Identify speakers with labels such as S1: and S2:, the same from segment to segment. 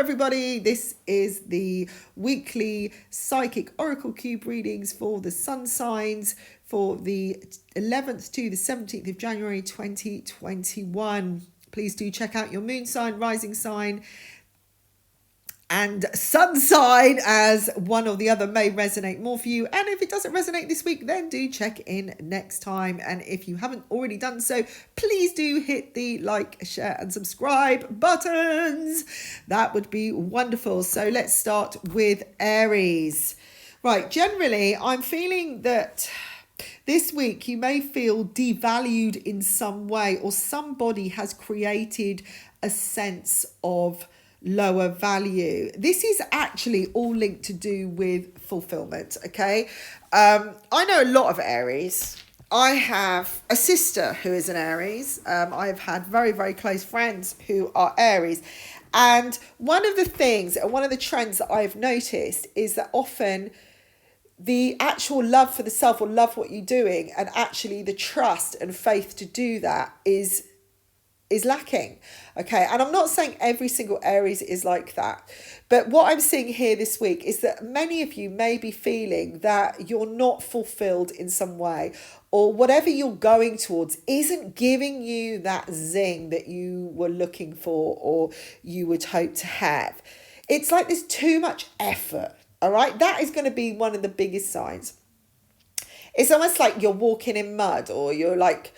S1: everybody. This is the weekly Psychic Oracle Cube readings for the sun signs for the 11th to the 17th of January 2021. Please do check out your moon sign, rising sign, and sun sign, as one or the other may resonate more for you. And if it doesn't resonate this week, then do check in next time. And if you haven't already done so, please do hit the like, share and subscribe buttons. That would be wonderful. So let's start with Aries. Right, generally, I'm feeling that this week you may feel devalued in some way, or somebody has created a sense of lower value. This is actually all linked to do with fulfillment, okay? I know a lot of Aries. I have a sister who is an Aries. I have had very, very close friends who are Aries. And one of the things, one of the trends that I've noticed is that often the actual love for the self, or love what you're doing, and actually the trust and faith to do that is lacking. Okay, and I'm not saying every single Aries is like that, but what I'm seeing here this week is that many of you may be feeling that you're not fulfilled in some way, or whatever you're going towards isn't giving you that zing that you were looking for or you would hope to have. It's like there's too much effort. All right, that is going to be one of the biggest signs. It's almost like you're walking in mud, or you're like,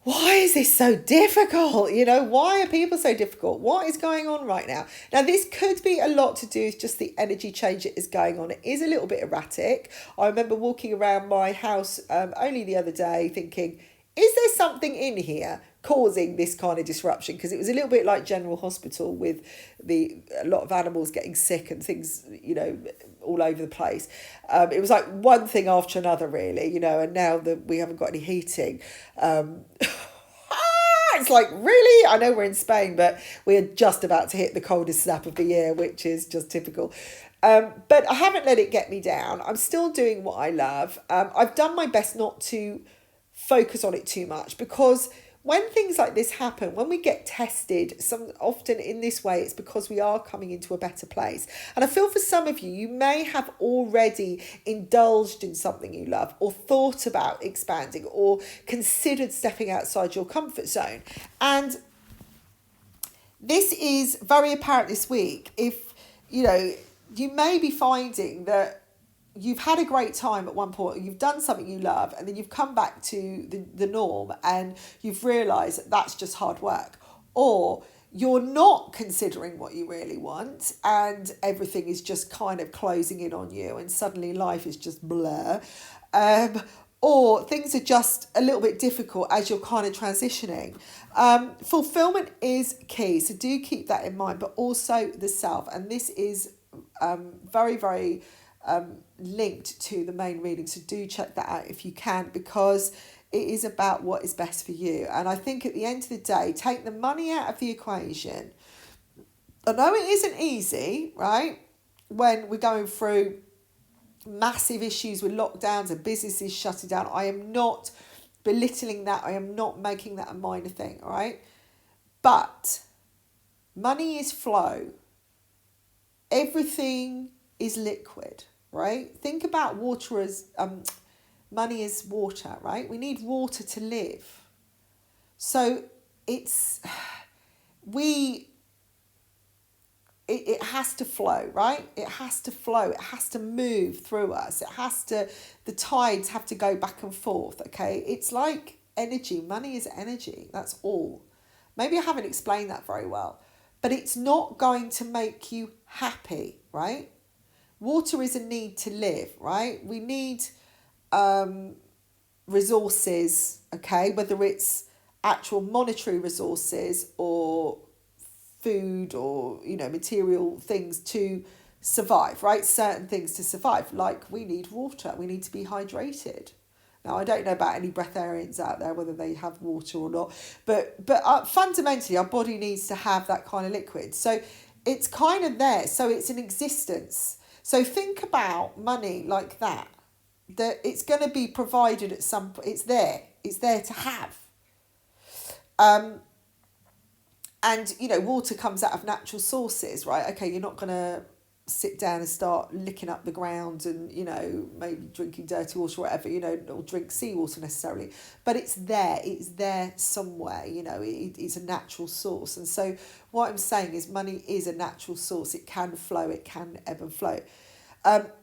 S1: why is this so difficult? You know, why are people so difficult? What is going on right now? Now, this could be a lot to do with just the energy change that is going on. It is a little bit erratic. I remember walking around my house only the other day thinking, is there something in here causing this kind of disruption? Because it was a little bit like General Hospital, with a lot of animals getting sick and things, you know, all over the place. It was like one thing after another, really, you know, and now that we haven't got any heating, it's like, really? I know we're in Spain, but we're just about to hit the coldest snap of the year, which is just typical. But I haven't let it get me down. I'm still doing what I love. I've done my best not to focus on it too much, because when things like this happen, when we get tested, often in this way, it's because we are coming into a better place. And I feel for some of you, you may have already indulged in something you love, or thought about expanding, or considered stepping outside your comfort zone. And this is very apparent this week. If, you know, you may be finding that you've had a great time at one point, you've done something you love, and then you've come back to the norm and you've realised that that's just hard work. Or you're not considering what you really want and everything is just kind of closing in on you, and suddenly life is just blur. Or things are just a little bit difficult as you're kind of transitioning. Fulfillment is key, so do keep that in mind, but also the self. And this is very, very linked to the main reading, so do check that out if you can, because it is about what is best for you. And I think at the end of the day, take the money out of the equation. I know it isn't easy, right, when we're going through massive issues with lockdowns and businesses shutting down. I am not belittling that. I am not making that a minor thing, all right? But money is flow. Everything is liquid, right? Think about water as money is water, right? We need water to live. So it has to flow, right? It has to flow. It has to move through us. The tides have to go back and forth, okay? It's like energy. Money is energy. That's all. Maybe I haven't explained that very well, but it's not going to make you happy, right? Water is a need to live, right? We need resources, okay? Whether it's actual monetary resources or food, or, you know, material things to survive, right? Certain things to survive, like we need water. We need to be hydrated. Now, I don't know about any breatharians out there, whether they have water or not, but fundamentally, our body needs to have that kind of liquid. So it's kind of there. So it's an existence. So think about money like that it's going to be provided at some point. It's there to have. And, you know, water comes out of natural sources, right? Okay, you're not going to sit down and start licking up the ground and, you know, maybe drinking dirty water or whatever, you know, or drink seawater necessarily. But it's there somewhere, you know, it's a natural source. And so what I'm saying is money is a natural source. It can flow, it can ebb and flow.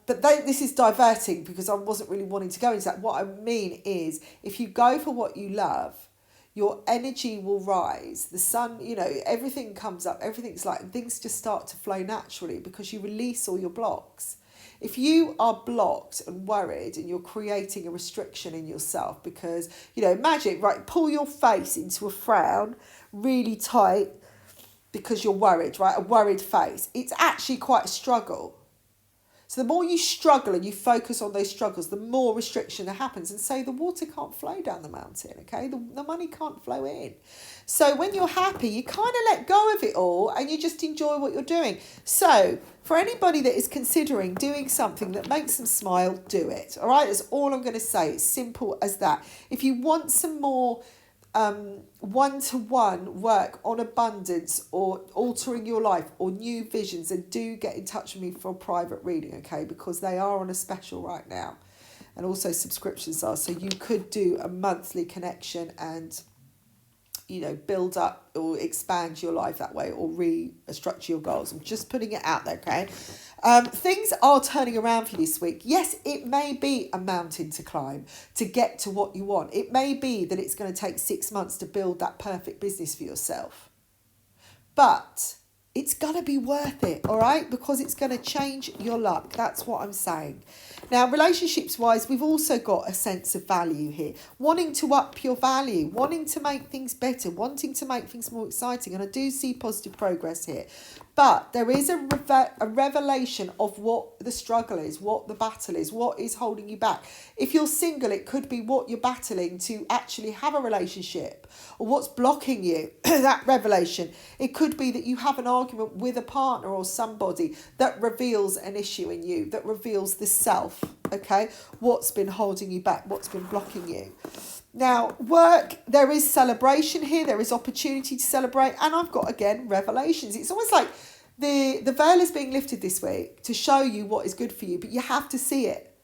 S1: This is diverting because I wasn't really wanting to go into that. What I mean is, if you go for what you love, your energy will rise. The sun, you know, everything comes up, everything's like, and things just start to flow naturally because you release all your blocks. If you are blocked and worried and you're creating a restriction in yourself because, you know, imagine, right, pull your face into a frown really tight because you're worried, right? A worried face. It's actually quite a struggle. So the more you struggle and you focus on those struggles, the more restriction that happens. And so the water can't flow down the mountain, okay? The money can't flow in. So when you're happy, you kind of let go of it all and you just enjoy what you're doing. So for anybody that is considering doing something that makes them smile, do it, all right? That's all I'm going to say. It's simple as that. If you want some more one-to-one work on abundance or altering your life or new visions, and do get in touch with me for a private reading, okay, because they are on a special right now, and also subscriptions are, so you could do a monthly connection and, you know, build up or expand your life that way, or restructure your goals. I'm just putting it out there, okay? Things are turning around for you this week. Yes, it may be a mountain to climb to get to what you want. It may be that it's going to take 6 months to build that perfect business for yourself. But it's going to be worth it, all right? Because it's going to change your luck. That's what I'm saying. Now, relationships-wise, we've also got a sense of value here. Wanting to up your value, wanting to make things better, wanting to make things more exciting. And I do see positive progress here. But there is a revelation of what the struggle is, what the battle is, what is holding you back. If you're single, it could be what you're battling to actually have a relationship, or what's blocking you, that revelation. It could be that you have an argument with a partner or somebody that reveals an issue in you, that reveals the self, okay? What's been holding you back, what's been blocking you. Now, work, there is celebration here. There is opportunity to celebrate. And I've got, again, revelations. It's almost like the veil is being lifted this week to show you what is good for you. But you have to see it,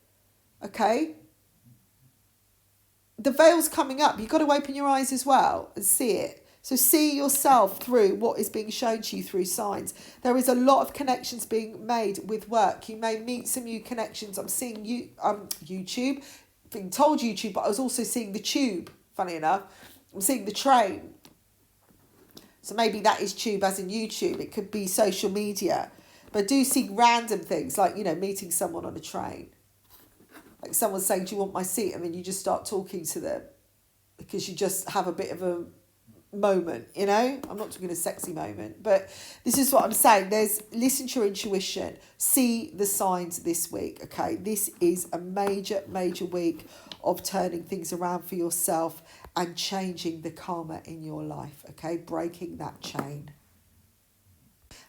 S1: okay? The veil's coming up. You've got to open your eyes as well and see it. So see yourself through what is being shown to you through signs. There is a lot of connections being made with work. You may meet some new connections. I'm seeing YouTube. Being told YouTube, but I was also seeing the tube, funny enough. I'm seeing the train. So maybe that is tube as in YouTube. It could be social media. But I do see random things like, you know, meeting someone on a train. Like someone saying, do you want my seat? And then you just start talking to them because you just have a bit of a moment, you know? I'm not talking a sexy moment, but this is what I'm saying. Listen to your intuition, see the signs this week, okay? This is a major week of turning things around for yourself and changing the karma in your life, okay? Breaking that chain.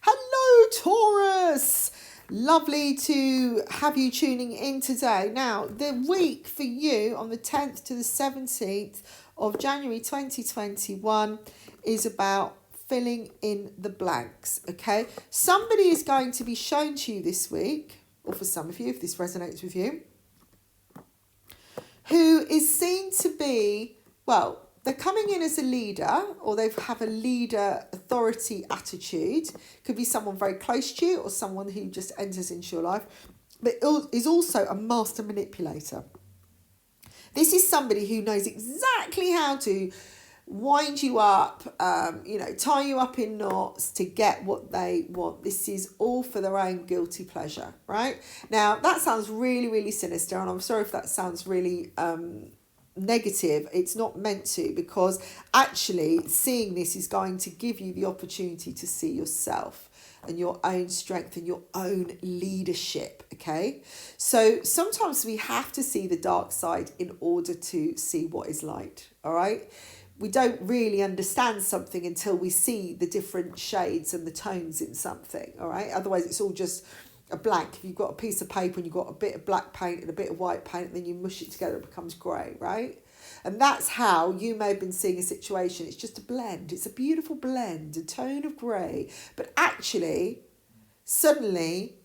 S1: Hello, Taurus! Lovely to have you tuning in today. Now, the week for you on the 10th to the 17th of January 2021 is about filling in the blanks, okay? Somebody is going to be shown to you this week, or for some of you, if this resonates with you, who is seen to be, well, they're coming in as a leader, or they have a leader authority attitude. Could be someone very close to you or someone who just enters into your life, but is also a master manipulator. This is somebody who knows exactly how to wind you up, tie you up in knots to get what they want. This is all for their own guilty pleasure, right? Now, that sounds really, really sinister, and I'm sorry if that sounds really negative. It's not meant to, because actually seeing this is going to give you the opportunity to see yourself and your own strength and your own leadership, okay? So sometimes we have to see the dark side in order to see what is light, all right? We don't really understand something until we see the different shades and the tones in something, all right? Otherwise, it's all just a blank. If you've got a piece of paper and you've got a bit of black paint and a bit of white paint, and then you mush it together, it becomes grey, right? And that's how you may have been seeing a situation. It's just a blend. It's a beautiful blend, a tone of grey. But actually, suddenly,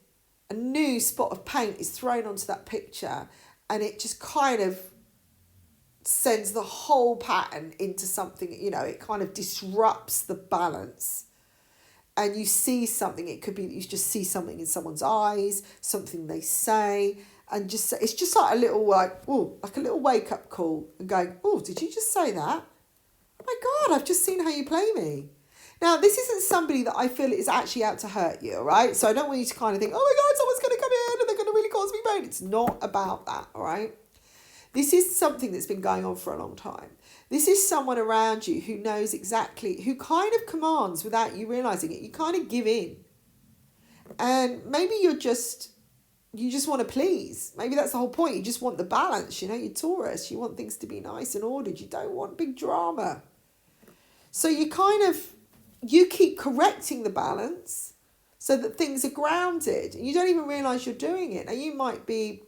S1: a new spot of paint is thrown onto that picture, and it just kind of sends the whole pattern into something, it kind of disrupts the balance. And you see something, it could be that you just see something in someone's eyes, something they say, and just it's just like a little like a little wake up call and going, oh, did you just say that? Oh my God, I've just seen how you play me. Now, this isn't somebody that I feel is actually out to hurt you, all right? So I don't want you to kind of think, oh my God, someone's going to come in and they're going to really cause me pain. It's not about that, all right? This is something that's been going on for a long time. This is someone around you who knows exactly, who kind of commands without you realising it. You kind of give in. And maybe you just want to please. Maybe that's the whole point. You just want the balance, you're Taurus. You want things to be nice and ordered. You don't want big drama. So you keep correcting the balance so that things are grounded. And you don't even realise you're doing it. Now, you might be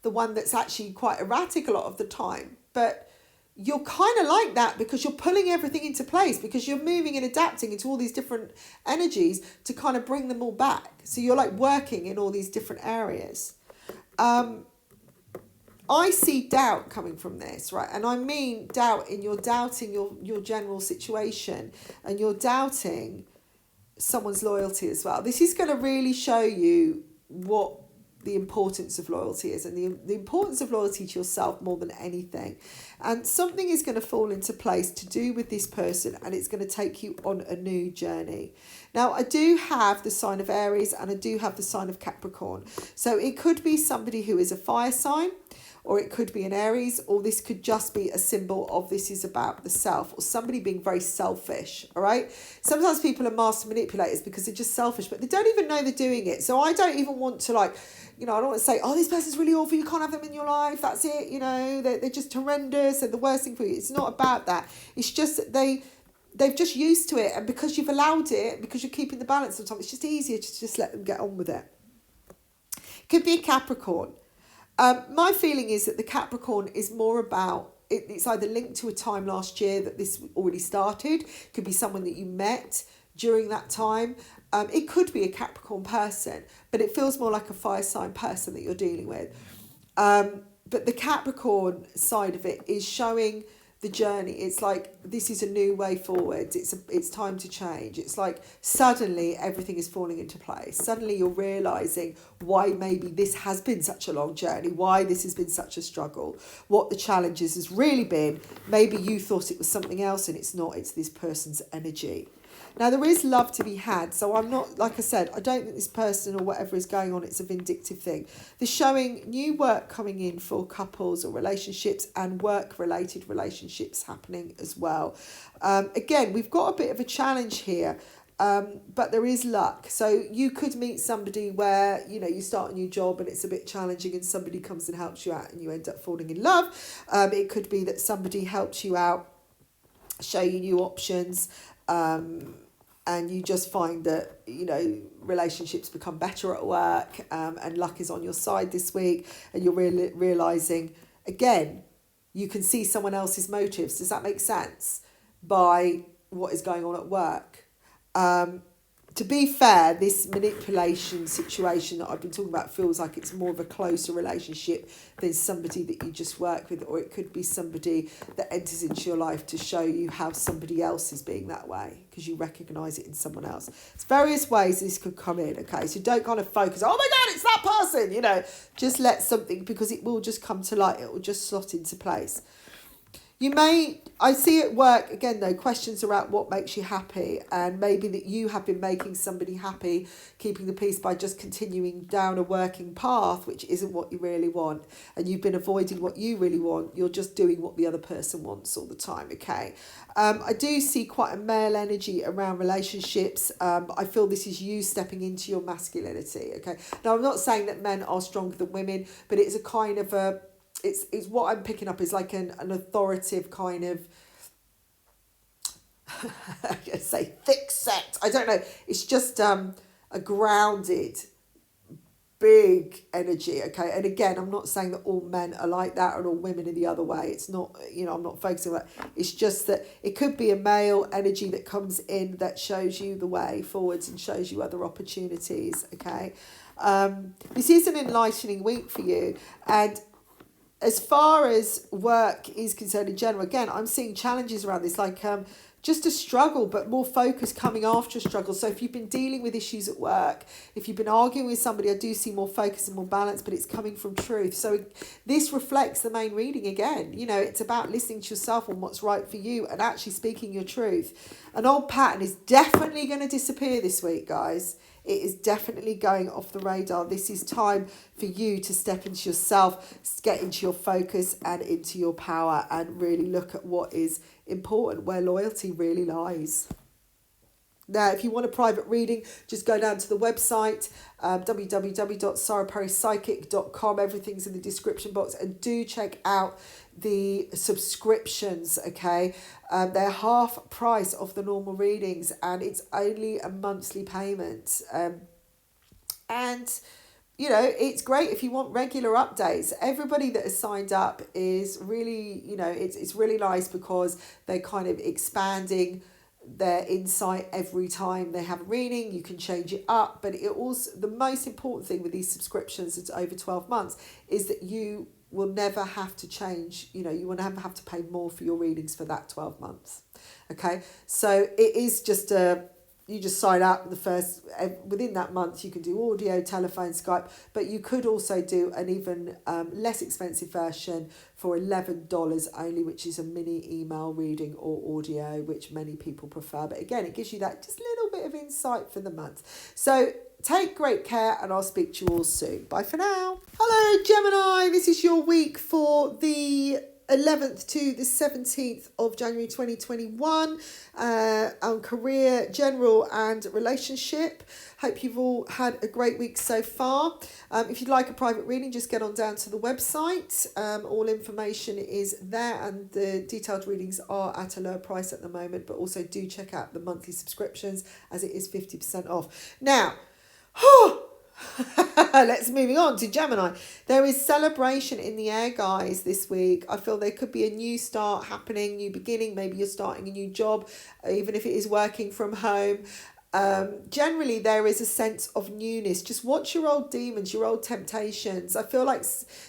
S1: the one that's actually quite erratic a lot of the time, but you're kind of like that because you're pulling everything into place, because you're moving and adapting into all these different energies to kind of bring them all back. So you're like working in all these different areas. I see doubt coming from this, right? And I mean doubt in you're doubting your general situation, and you're doubting someone's loyalty as well. This is going to really show you what the importance of loyalty is, and the importance of loyalty to yourself more than anything. And something is going to fall into place to do with this person, and it's going to take you on a new journey. Now, I do have the sign of Aries and I do have the sign of Capricorn. So it could be somebody who is a fire sign, or it could be an Aries, or this could just be a symbol of this is about the self, or somebody being very selfish, all right? Sometimes people are master manipulators because they're just selfish, but they don't even know they're doing it. So I don't even want to I don't want to say, oh, this person's really awful, you can't have them in your life, that's it, they're just horrendous, they're the worst thing for you. It's not about that. It's just that they've just used to it, and because you've allowed it, because you're keeping the balance sometimes, it's just easier to just let them get on with it. Could be a Capricorn. My feeling is that the Capricorn is more about, it's either linked to a time last year that this already started. It could be someone that you met during that time. It could be a Capricorn person, but it feels more like a fire sign person that you're dealing with. But the Capricorn side of it is showing the journey. It's like, this is a new way forward. It's time to change. It's like suddenly everything is falling into place. Suddenly you're realising why maybe this has been such a long journey, why this has been such a struggle, what the challenges has really been. Maybe you thought it was something else and it's not. It's this person's energy. Now, there is love to be had. So I'm not, like I said, I don't think this person or whatever is going on, it's a vindictive thing. They're showing new work coming in for couples or relationships, and work-related relationships happening as well. Again, we've got a bit of a challenge here, but there is luck. So you could meet somebody where, you start a new job and it's a bit challenging, and somebody comes and helps you out and you end up falling in love. It could be that somebody helps you out, show you new options, and you just find that, relationships become better at work, and luck is on your side this week, and you're really realising, again, you can see someone else's motives. Does that make sense? By what is going on at work. To be fair, this manipulation situation that I've been talking about feels like it's more of a closer relationship than somebody that you just work with, or it could be somebody that enters into your life to show you how somebody else is being that way because you recognise it in someone else. There's various ways this could come in, okay? So don't kind of focus, oh my God, it's that person, just let something, because it will just come to light. It will just slot into place. I see at work, again though, questions around what makes you happy, and maybe that you have been making somebody happy, keeping the peace by just continuing down a working path, which isn't what you really want, and you've been avoiding what you really want. You're just doing what the other person wants all the time, okay? I do see quite a male energy around relationships. I feel this is you stepping into your masculinity, okay? Now, I'm not saying that men are stronger than women, but it's a kind of a, it's what I'm picking up is like an authoritative kind of, I guess say thick set. I don't know. It's just a grounded big energy, okay? And again, I'm not saying that all men are like that and all women are the other way. It's not, I'm not focusing on that. It's just that it could be a male energy that comes in that shows you the way forwards and shows you other opportunities, okay? This is an enlightening week for you. And as far as work is concerned in general, again, I'm seeing challenges around this, like just a struggle, but more focus coming after a struggle. So if you've been dealing with issues at work, if you've been arguing with somebody, I do see more focus and more balance, but it's coming from truth. So this reflects the main reading again. It's about listening to yourself on what's right for you and actually speaking your truth. An old pattern is definitely going to disappear this week, guys. It is definitely going off the radar. This is time for you to step into yourself, get into your focus and into your power, and really look at what is important, where loyalty really lies. Now, if you want a private reading, just go down to the website, www.saraperrypsychic.com. Everything's in the description box. And do check out the subscriptions, okay? They're half price of the normal readings, and it's only a monthly payment. It's great if you want regular updates. Everybody that has signed up is really, it's really nice because they're kind of expanding their insight every time they have a reading. You can change it up, but it also, the most important thing with these subscriptions, it's over 12 months, is that you will never have to change, you will never have to pay more for your readings for that 12 months. Okay, so it is just you just sign up within that month. You can do audio, telephone, Skype, but you could also do an even less expensive version for $11 only, which is a mini email reading or audio, which many people prefer. But again, it gives you that just little bit of insight for the month. So take great care, and I'll speak to you all soon. Bye for now. Hello, Gemini. This is your week for the 11th to the 17th of January 2021 on career, general and relationship. Hope you've all had a great week so far. If you'd like a private reading, just get on down to the website. All information is there, and the detailed readings are at a lower price at the moment, but also do check out the monthly subscriptions as it is 50% off. Now, let's moving on to Gemini. There is celebration in the air, guys, this week. I feel there could be a new start happening, new beginning. Maybe you're starting a new job, even if it is working from home. Generally, there is a sense of newness. Just watch your old demons, your old temptations. I feel like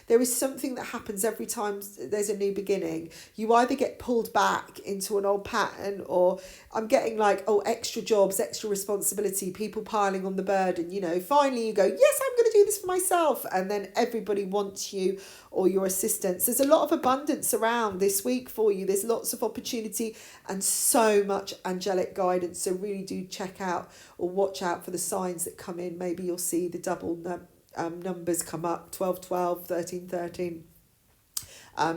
S1: there is something that happens every time there's a new beginning. You either get pulled back into an old pattern, or I'm getting like, extra jobs, extra responsibility, people piling on the burden. Finally you go, yes, I'm going to do this for myself. And then everybody wants you or your assistance. There's a lot of abundance around this week for you. There's lots of opportunity and so much angelic guidance. So really do check out or watch out for the signs that come in. Maybe you'll see the double numbers come up, 1212, 1313.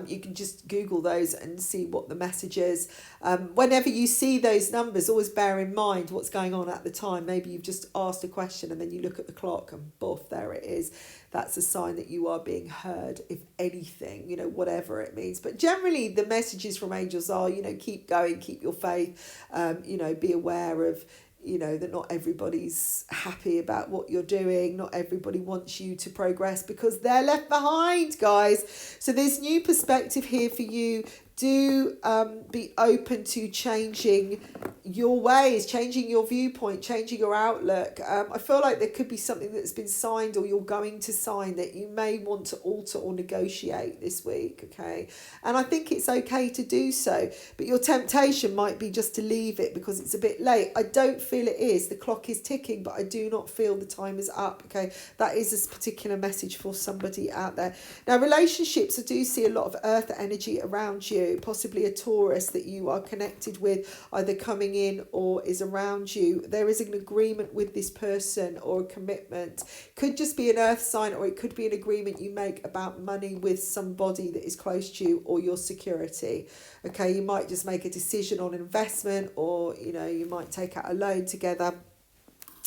S1: You can just Google those and see what the message is. Whenever you see those numbers, always bear in mind what's going on at the time. Maybe you've just asked a question and then you look at the clock and boof, there it is. That's a sign that you are being heard, if anything, whatever it means. But generally the messages from angels are, keep going, keep your faith, be aware of, that not everybody's happy about what you're doing. Not everybody wants you to progress because they're left behind, guys. So there's new perspective here for you. Do be open to changing your ways, changing your viewpoint, changing your outlook. I feel like there could be something that's been signed or you're going to sign that you may want to alter or negotiate this week, okay? And I think it's okay to do so, but your temptation might be just to leave it because it's a bit late. I don't feel it is. The clock is ticking, but I do not feel the time is up, okay? That is a particular message for somebody out there. Now, relationships, I do see a lot of earth energy around you. Possibly a Taurus that you are connected with, either coming in or is around you. There is an agreement with this person or a commitment. Could just be an earth sign, or it could be an agreement you make about money with somebody that is close to you or your security. Okay, you might just make a decision on investment, or you might take out a loan together.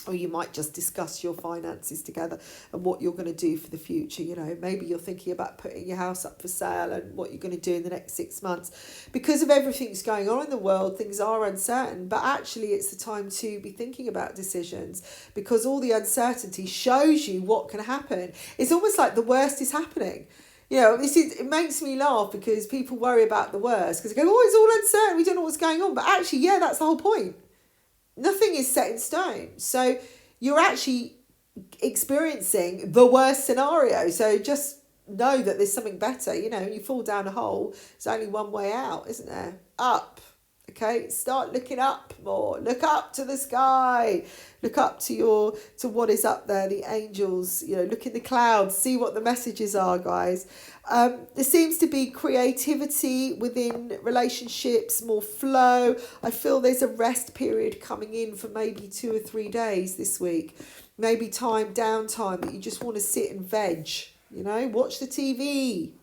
S1: Or you might just discuss your finances together and what you're going to do for the future. You know, maybe you're thinking about putting your house up for sale and what you're going to do in the next 6 months. Because of everything that's going on in the world, things are uncertain. But actually, it's the time to be thinking about decisions, because all the uncertainty shows you what can happen. It's almost like the worst is happening. You know, it makes me laugh because people worry about the worst because they go, oh, it's all uncertain, we don't know what's going on. But actually, yeah, that's the whole point. Nothing is set in stone. So you're actually experiencing the worst scenario. So just know that there's something better. You know, you fall down a hole, there's only one way out, isn't there? Up. Okay, start looking up more. Look up to the sky. Look up to what is up there, the angels. You know, look in the clouds, see what the messages are, guys. There seems to be creativity within relationships, more flow. I feel there's a rest period coming in for maybe 2 or 3 days this week. Maybe downtime that you just want to sit and veg. You know, watch the TV.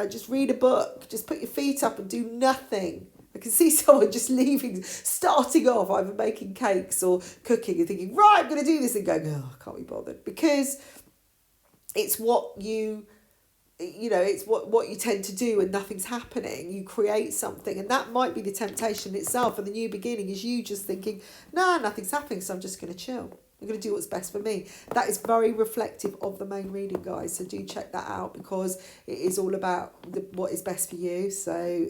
S1: Just read a book. Just put your feet up and do nothing. I can see someone just leaving, starting off either making cakes or cooking and thinking, right, I'm going to do this, and going, oh, I can't be bothered. Because it's what it's what you tend to do when nothing's happening. You create something, and that might be the temptation itself. And the new beginning is you just thinking, no, nothing's happening, so I'm just going to chill. I'm going to do what's best for me. That is very reflective of the main reading, guys. So do check that out, because it is all about what is best for you. So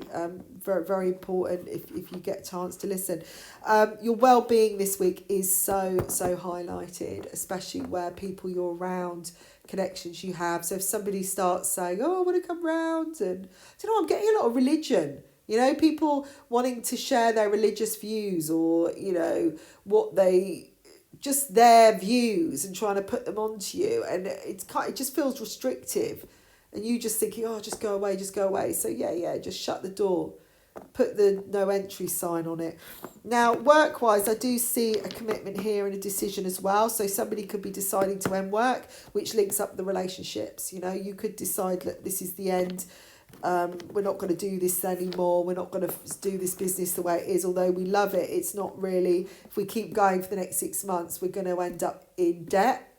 S1: very, very important if you get a chance to listen. Your well-being this week is so highlighted, especially where people you're around, connections you have. So if somebody starts saying, oh, I want to come round, and I don't know, I'm getting a lot of religion. You know, people wanting to share their religious views, or, you know, just their views, and trying to put them onto you, and it just feels restrictive, and you just thinking, oh, just go away. So yeah, just shut the door, put the no entry sign on it. Now, work wise, I do see a commitment here and a decision as well. So somebody could be deciding to end work, which links up the relationships. You know, you could decide that this is the end. We're not going to do this anymore. We're not going to do this business the way it is. Although we love it, it's not really, if we keep going for the next 6 months, we're going to end up in debt.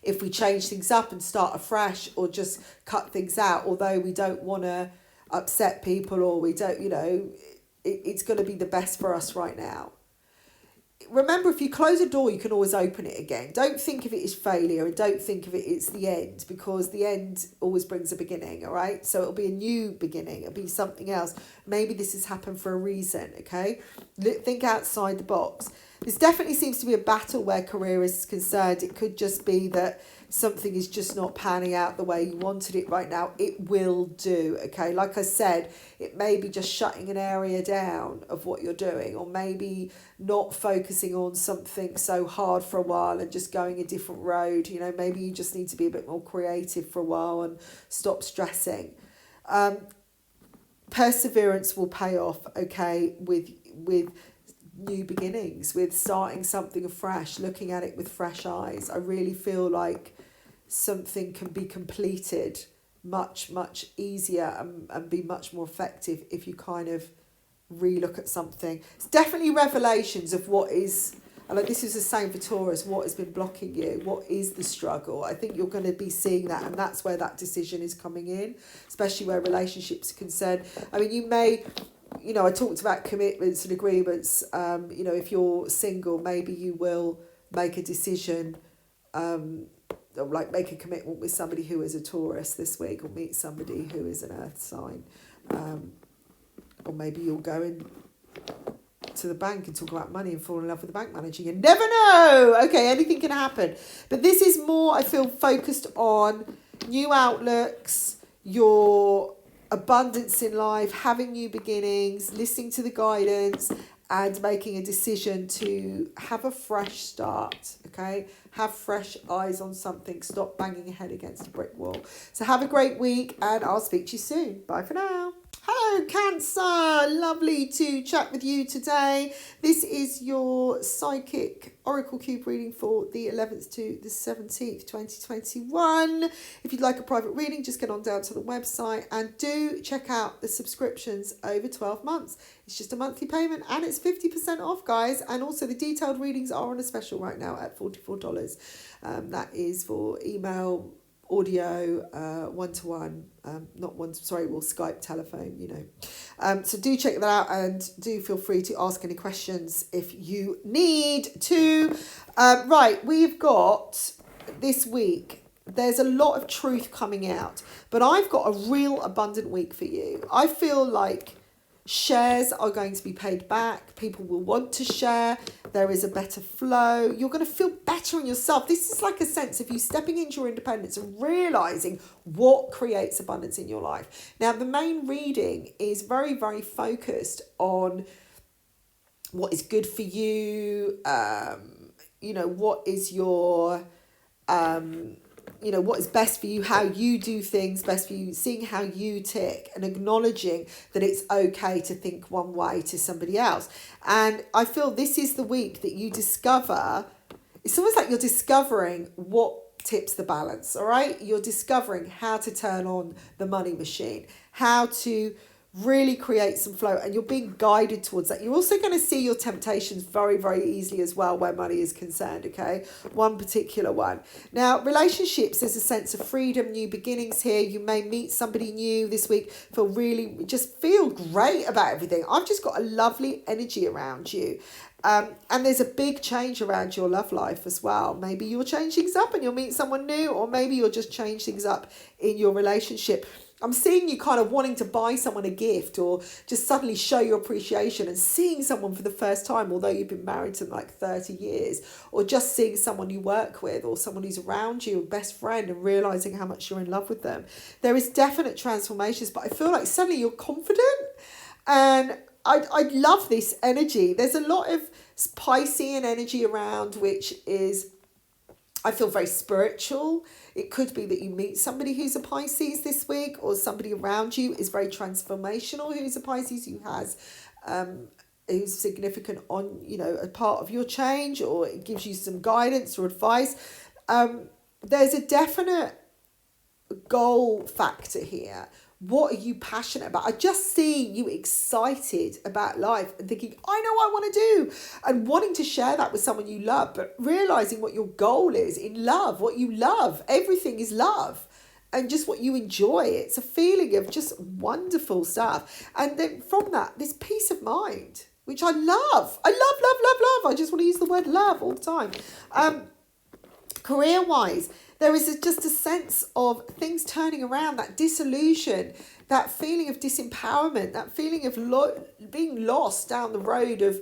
S1: If we change things up and start afresh, or just cut things out, although we don't want to upset people, or we don't, you know, it's going to be the best for us right now. Remember, if you close a door, you can always open it again. Don't think of it as failure, and don't think of it as the end, because the end always brings a beginning, all right? So it'll be a new beginning. It'll be something else. Maybe this has happened for a reason, okay? Think outside the box. This definitely seems to be a battle where career is concerned. It could just be that something is just not panning out the way you wanted it right now. It will do, okay? Like I said, it may be just shutting an area down of what you're doing, or maybe not focusing on something so hard for a while and just going a different road. You know, maybe you just need to be a bit more creative for a while and stop stressing. Perseverance will pay off, okay, with new beginnings, with starting something afresh, looking at it with fresh eyes. I really feel like something can be completed much easier and be much more effective if you kind of relook at something. It's definitely revelations of what is, and like this is the same for Taurus, what has been blocking you, what is the struggle. I think you're going to be seeing that, and that's where that decision is coming in, especially where relationships are concerned. I mean, you may, you know, I talked about commitments and agreements. You know, if you're single, maybe you will make a decision, like make a commitment with somebody who is a Taurus this week, or meet somebody who is an earth sign. Or maybe you'll go in to the bank and talk about money and fall in love with the bank manager. You never know. Okay, anything can happen. But this is more, I feel, focused on new outlooks, your abundance in life, having new beginnings, listening to the guidance, and making a decision to have a fresh start, okay? Have fresh eyes on something. Stop banging your head against a brick wall. So have a great week, and I'll speak to you soon. Bye for now. Hello, Cancer. Lovely to chat with you today. This is your psychic oracle cube reading for the 11th to the 17th, 2021. If you'd like a private reading, just get on down to the website and do check out the subscriptions over 12 months. It's just a monthly payment and it's 50% off, guys. And also the detailed readings are on a special right now at $44. That is for email, audio, one-to-one, Skype, telephone, you know. So do check that out and do feel free to ask any questions if you need to. Right, we've got this week, there's a lot of truth coming out, but I've got a real abundant week for you. I feel like shares are going to be paid back. People will want to share. There is a better flow. You're going to feel better in yourself. This is like a sense of you stepping into your independence and realizing what creates abundance in your life. Now, the main reading is very, very focused on what is good for you. What is your... what is best for you, how you do things, best for you, seeing how you tick and acknowledging that it's okay to think one way to somebody else. And I feel this is the week that you discover, it's almost like you're discovering what tips the balance, all right? You're discovering how to turn on the money machine, how to really create some flow, and you're being guided towards that. You're also going to see your temptations very, very easily as well where money is concerned, okay? One particular one. Now, relationships, there's a sense of freedom, new beginnings here. You may meet somebody new this week, feel great about everything. I've just got a lovely energy around you. And there's a big change around your love life as well. Maybe you'll change things up and you'll meet someone new, or maybe you'll just change things up in your relationship. I'm seeing you kind of wanting to buy someone a gift or just suddenly show your appreciation, and seeing someone for the first time, although you've been married to them like 30 years, or just seeing someone you work with or someone who's around you, a best friend, and realizing how much you're in love with them. There is definite transformations, but I feel like suddenly you're confident, and I love this energy. There's a lot of Piscean energy around, which is, I feel, very spiritual. It could be that you meet somebody who's a Pisces this week, or somebody around you is very transformational who's a Pisces, who has who's significant on, a part of your change, or it gives you some guidance or advice. There's a definite goal factor here. What are you passionate about? I just see you excited about life and thinking, I know what I want to do, and wanting to share that with someone you love, but realizing what your goal is in love, what you love. Everything is love, and just what you enjoy. It's a feeling of just wonderful stuff. And then from that, this peace of mind, which I love. I love. I just want to use the word love all the time. Career-wise, there is just a sense of things turning around, that disillusion, that feeling of disempowerment, that feeling of being lost down the road of,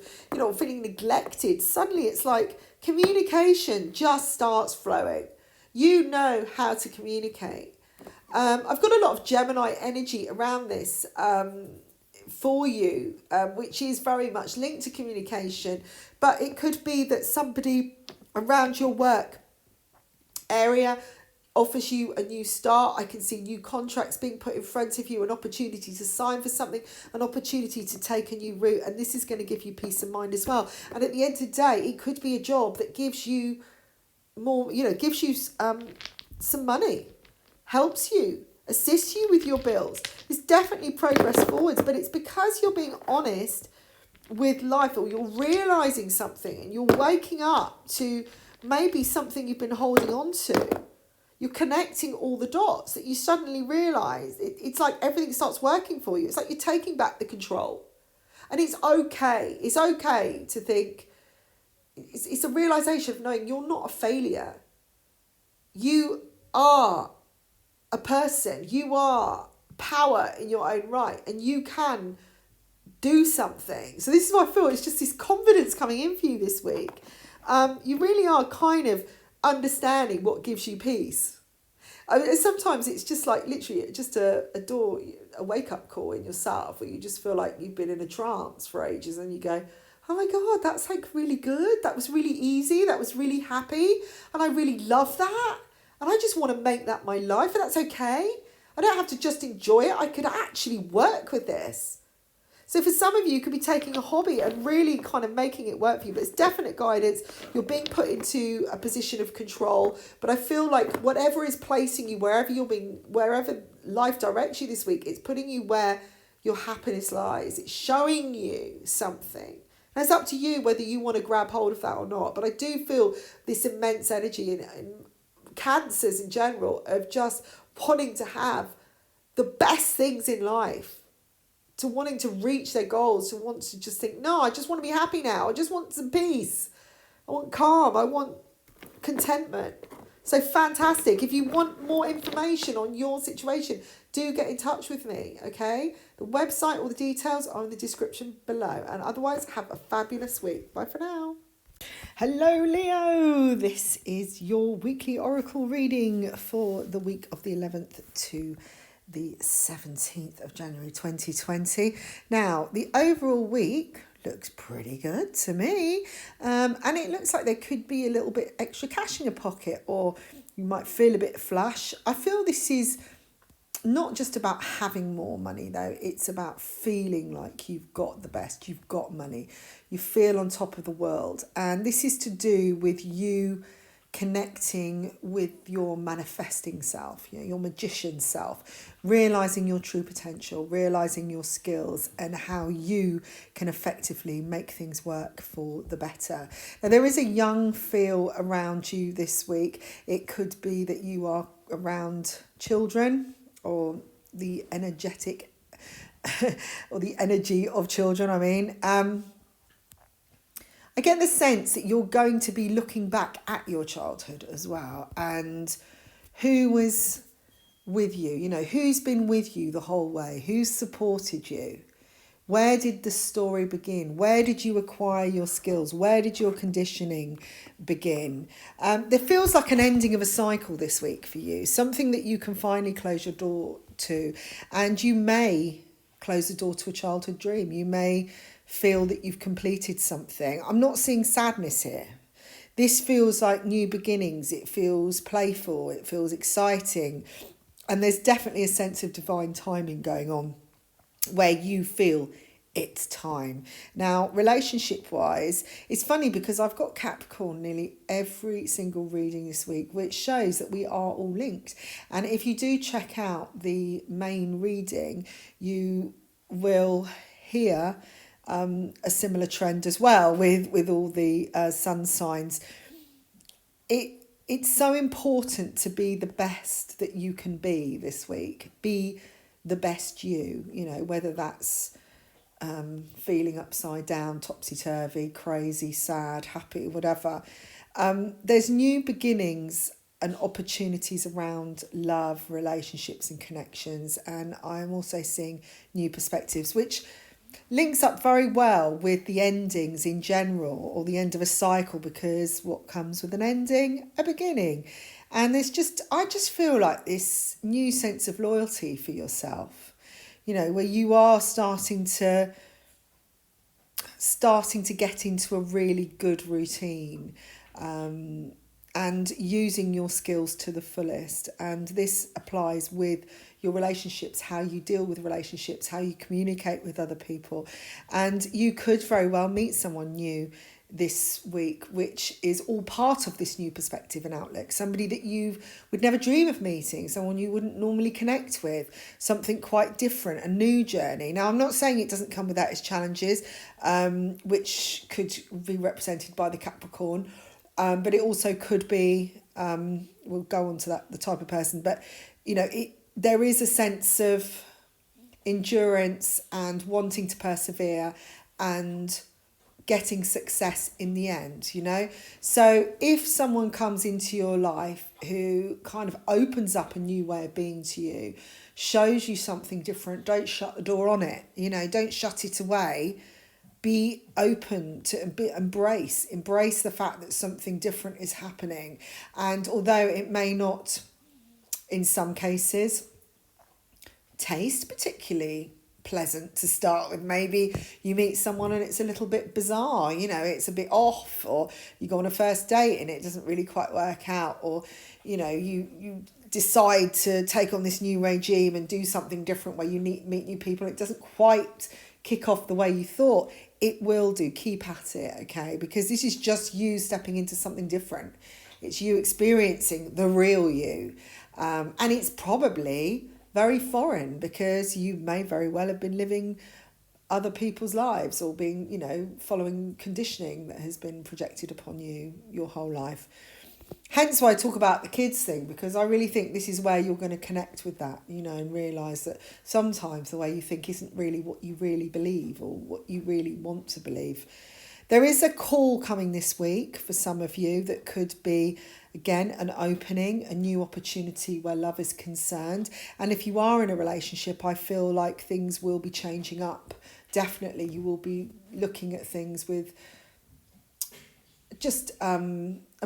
S1: feeling neglected. Suddenly it's like communication just starts flowing. You know how to communicate. I've got a lot of Gemini energy around this for you, which is very much linked to communication. But it could be that somebody around your work area offers you a new start. I can see new contracts being put in front of you, an opportunity to sign for something, an opportunity to take a new route, and this is going to give you peace of mind as well. And at the end of the day, it could be a job that gives you more, gives you some money, helps you, assists you with your bills. There's definitely progress forwards, but it's because you're being honest with life, or you're realizing something and you're waking up to maybe something you've been holding on to. You're connecting all the dots that you suddenly realize. It's like everything starts working for you. It's like you're taking back the control. And it's okay. It's okay to think, it's a realization of knowing you're not a failure. You are a person. You are power in your own right, and you can do something. So this is what I feel. It's just this confidence coming in for you this week. You really are kind of understanding what gives you peace. Sometimes it's just like literally just a wake-up call in yourself, where you just feel like you've been in a trance for ages, and you go, oh my God, that's like really good. That was really easy. That was really happy. And I really love that. And I just want to make that my life, and that's okay. I don't have to just enjoy it. I could actually work with this. So for some of you, you could be taking a hobby and really kind of making it work for you. But it's definite guidance. You're being put into a position of control. But I feel like whatever is placing you, wherever life directs you this week, it's putting you where your happiness lies. It's showing you something. And it's up to you whether you want to grab hold of that or not. But I do feel this immense energy in Cancers in general of just wanting to have the best things in life, to wanting to reach their goals, to want to just think, no, I just want to be happy now. I just want some peace. I want calm. I want contentment. So fantastic. If you want more information on your situation, do get in touch with me, okay? The website, all the details are in the description below. And otherwise, have a fabulous week. Bye for now. Hello, Leo. This is your weekly oracle reading for the week of the 11th to the 17th of January 2020. Now, the overall week looks pretty good to me. And it looks like there could be a little bit extra cash in your pocket, or you might feel a bit flush. I feel this is not just about having more money, though. It's about feeling like you've got the best, you've got money, you feel on top of the world. And this is to do with you connecting with your manifesting self, your magician self, realizing your true potential, realizing your skills, and how you can effectively make things work for the better. Now, there is a young feel around you this week. It could be that you are around children, or the energetic or the energy of children, I get the sense that you're going to be looking back at your childhood as well, and who was with you, who's been with you the whole way, who's supported you, where did the story begin, where did you acquire your skills, where did your conditioning begin. There feels like an ending of a cycle this week for you, something that you can finally close your door to, and you may close the door to a childhood dream. You may feel that you've completed something. I'm not seeing sadness here. This feels like new beginnings. It feels playful. It feels exciting. And there's definitely a sense of divine timing going on where you feel it's time. Now, relationship-wise, it's funny because I've got Capricorn nearly every single reading this week, which shows that we are all linked. And if you do check out the main reading, you will hear a similar trend as well with all the sun signs. It's so important to be the best that you can be this week. Be the best you, whether that's feeling upside down, topsy-turvy, crazy, sad, happy, whatever. There's new beginnings and opportunities around love, relationships and connections. And I'm also seeing new perspectives, which links up very well with the endings in general, or the end of a cycle, because what comes with an ending? A beginning. And I just feel like this new sense of loyalty for yourself, where you are starting to get into a really good routine, and using your skills to the fullest. And this applies with your relationships, how you deal with relationships, how you communicate with other people. And you could very well meet someone new this week, which is all part of this new perspective and outlook. Somebody that you would never dream of meeting, someone you wouldn't normally connect with, something quite different, a new journey. Now, I'm not saying it doesn't come without its challenges, which could be represented by the Capricorn, but it also could be, we'll go on to that, the type of person, but there is a sense of endurance and wanting to persevere and getting success in the end, So if someone comes into your life who kind of opens up a new way of being to you, shows you something different, don't shut the door on it, don't shut it away. Be open to embrace the fact that something different is happening. And although it may not, in some cases, taste particularly pleasant to start with, maybe you meet someone and it's a little bit bizarre, it's a bit off, or you go on a first date and it doesn't really quite work out, or you decide to take on this new regime and do something different where you meet new people, it doesn't quite kick off the way you thought, it will do. Keep at it, okay? Because this is just you stepping into something different. It's you experiencing the real you. And it's probably very foreign because you may very well have been living other people's lives or being, following conditioning that has been projected upon you your whole life. Hence why I talk about the kids thing, because I really think this is where you're going to connect with that, and realise that sometimes the way you think isn't really what you really believe or what you really want to believe. There is a call coming this week for some of you that could be, again, an opening, a new opportunity where love is concerned. And if you are in a relationship, I feel like things will be changing up. Definitely, you will be looking at things with just a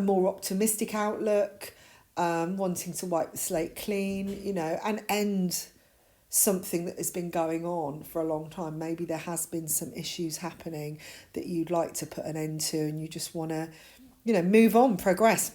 S1: more optimistic outlook, wanting to wipe the slate clean, and end something that has been going on for a long time. Maybe there has been some issues happening that you'd like to put an end to, and you just want to, move on, progress.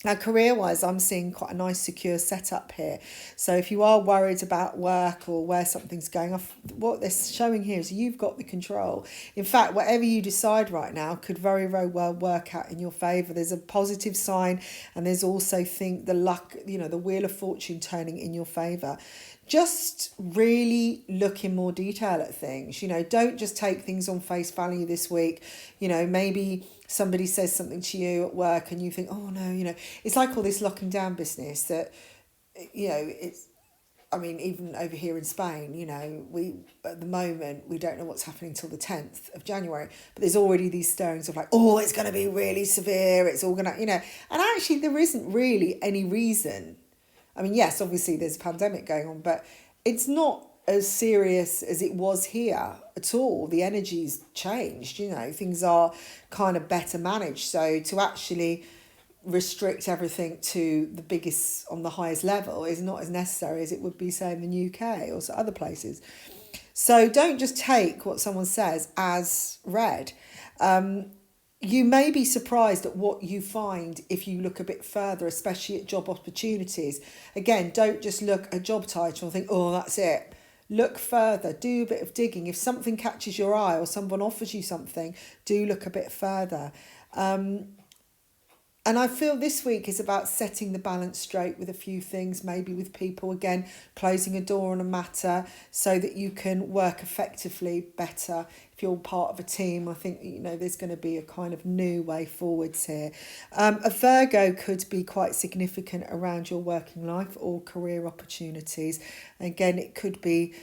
S1: Now, career-wise, I'm seeing quite a nice secure setup here. So if you are worried about work or where something's going off, what they're showing here is you've got the control. In fact, whatever you decide right now could very, very well work out in your favour. There's a positive sign, and there's also the luck, the wheel of fortune turning in your favour. Just really look in more detail at things. Don't just take things on face value this week. Maybe somebody says something to you at work and you think, oh no, it's like all this locking down business that, it's, even over here in Spain, we, at the moment, we don't know what's happening till the 10th of January, but there's already these stirrings of like, oh, it's going to be really severe. It's all going to, and actually there isn't really any reason. Yes, obviously there's a pandemic going on, but it's not as serious as it was here at all. The energy's changed, things are kind of better managed. So to actually restrict everything to the biggest, on the highest level is not as necessary as it would be, say, in the UK or other places. So don't just take what someone says as read. You may be surprised at what you find if you look a bit further, especially at job opportunities. Again, don't just look at a job title and think, oh, that's it. Look further, do a bit of digging. If something catches your eye or someone offers you something, do look a bit further. And I feel this week is about setting the balance straight with a few things, maybe with people, again, closing a door on a matter so that you can work effectively better. If you're part of a team, I think, there's going to be a kind of new way forwards here. A Virgo could be quite significant around your working life or career opportunities. Again, it could be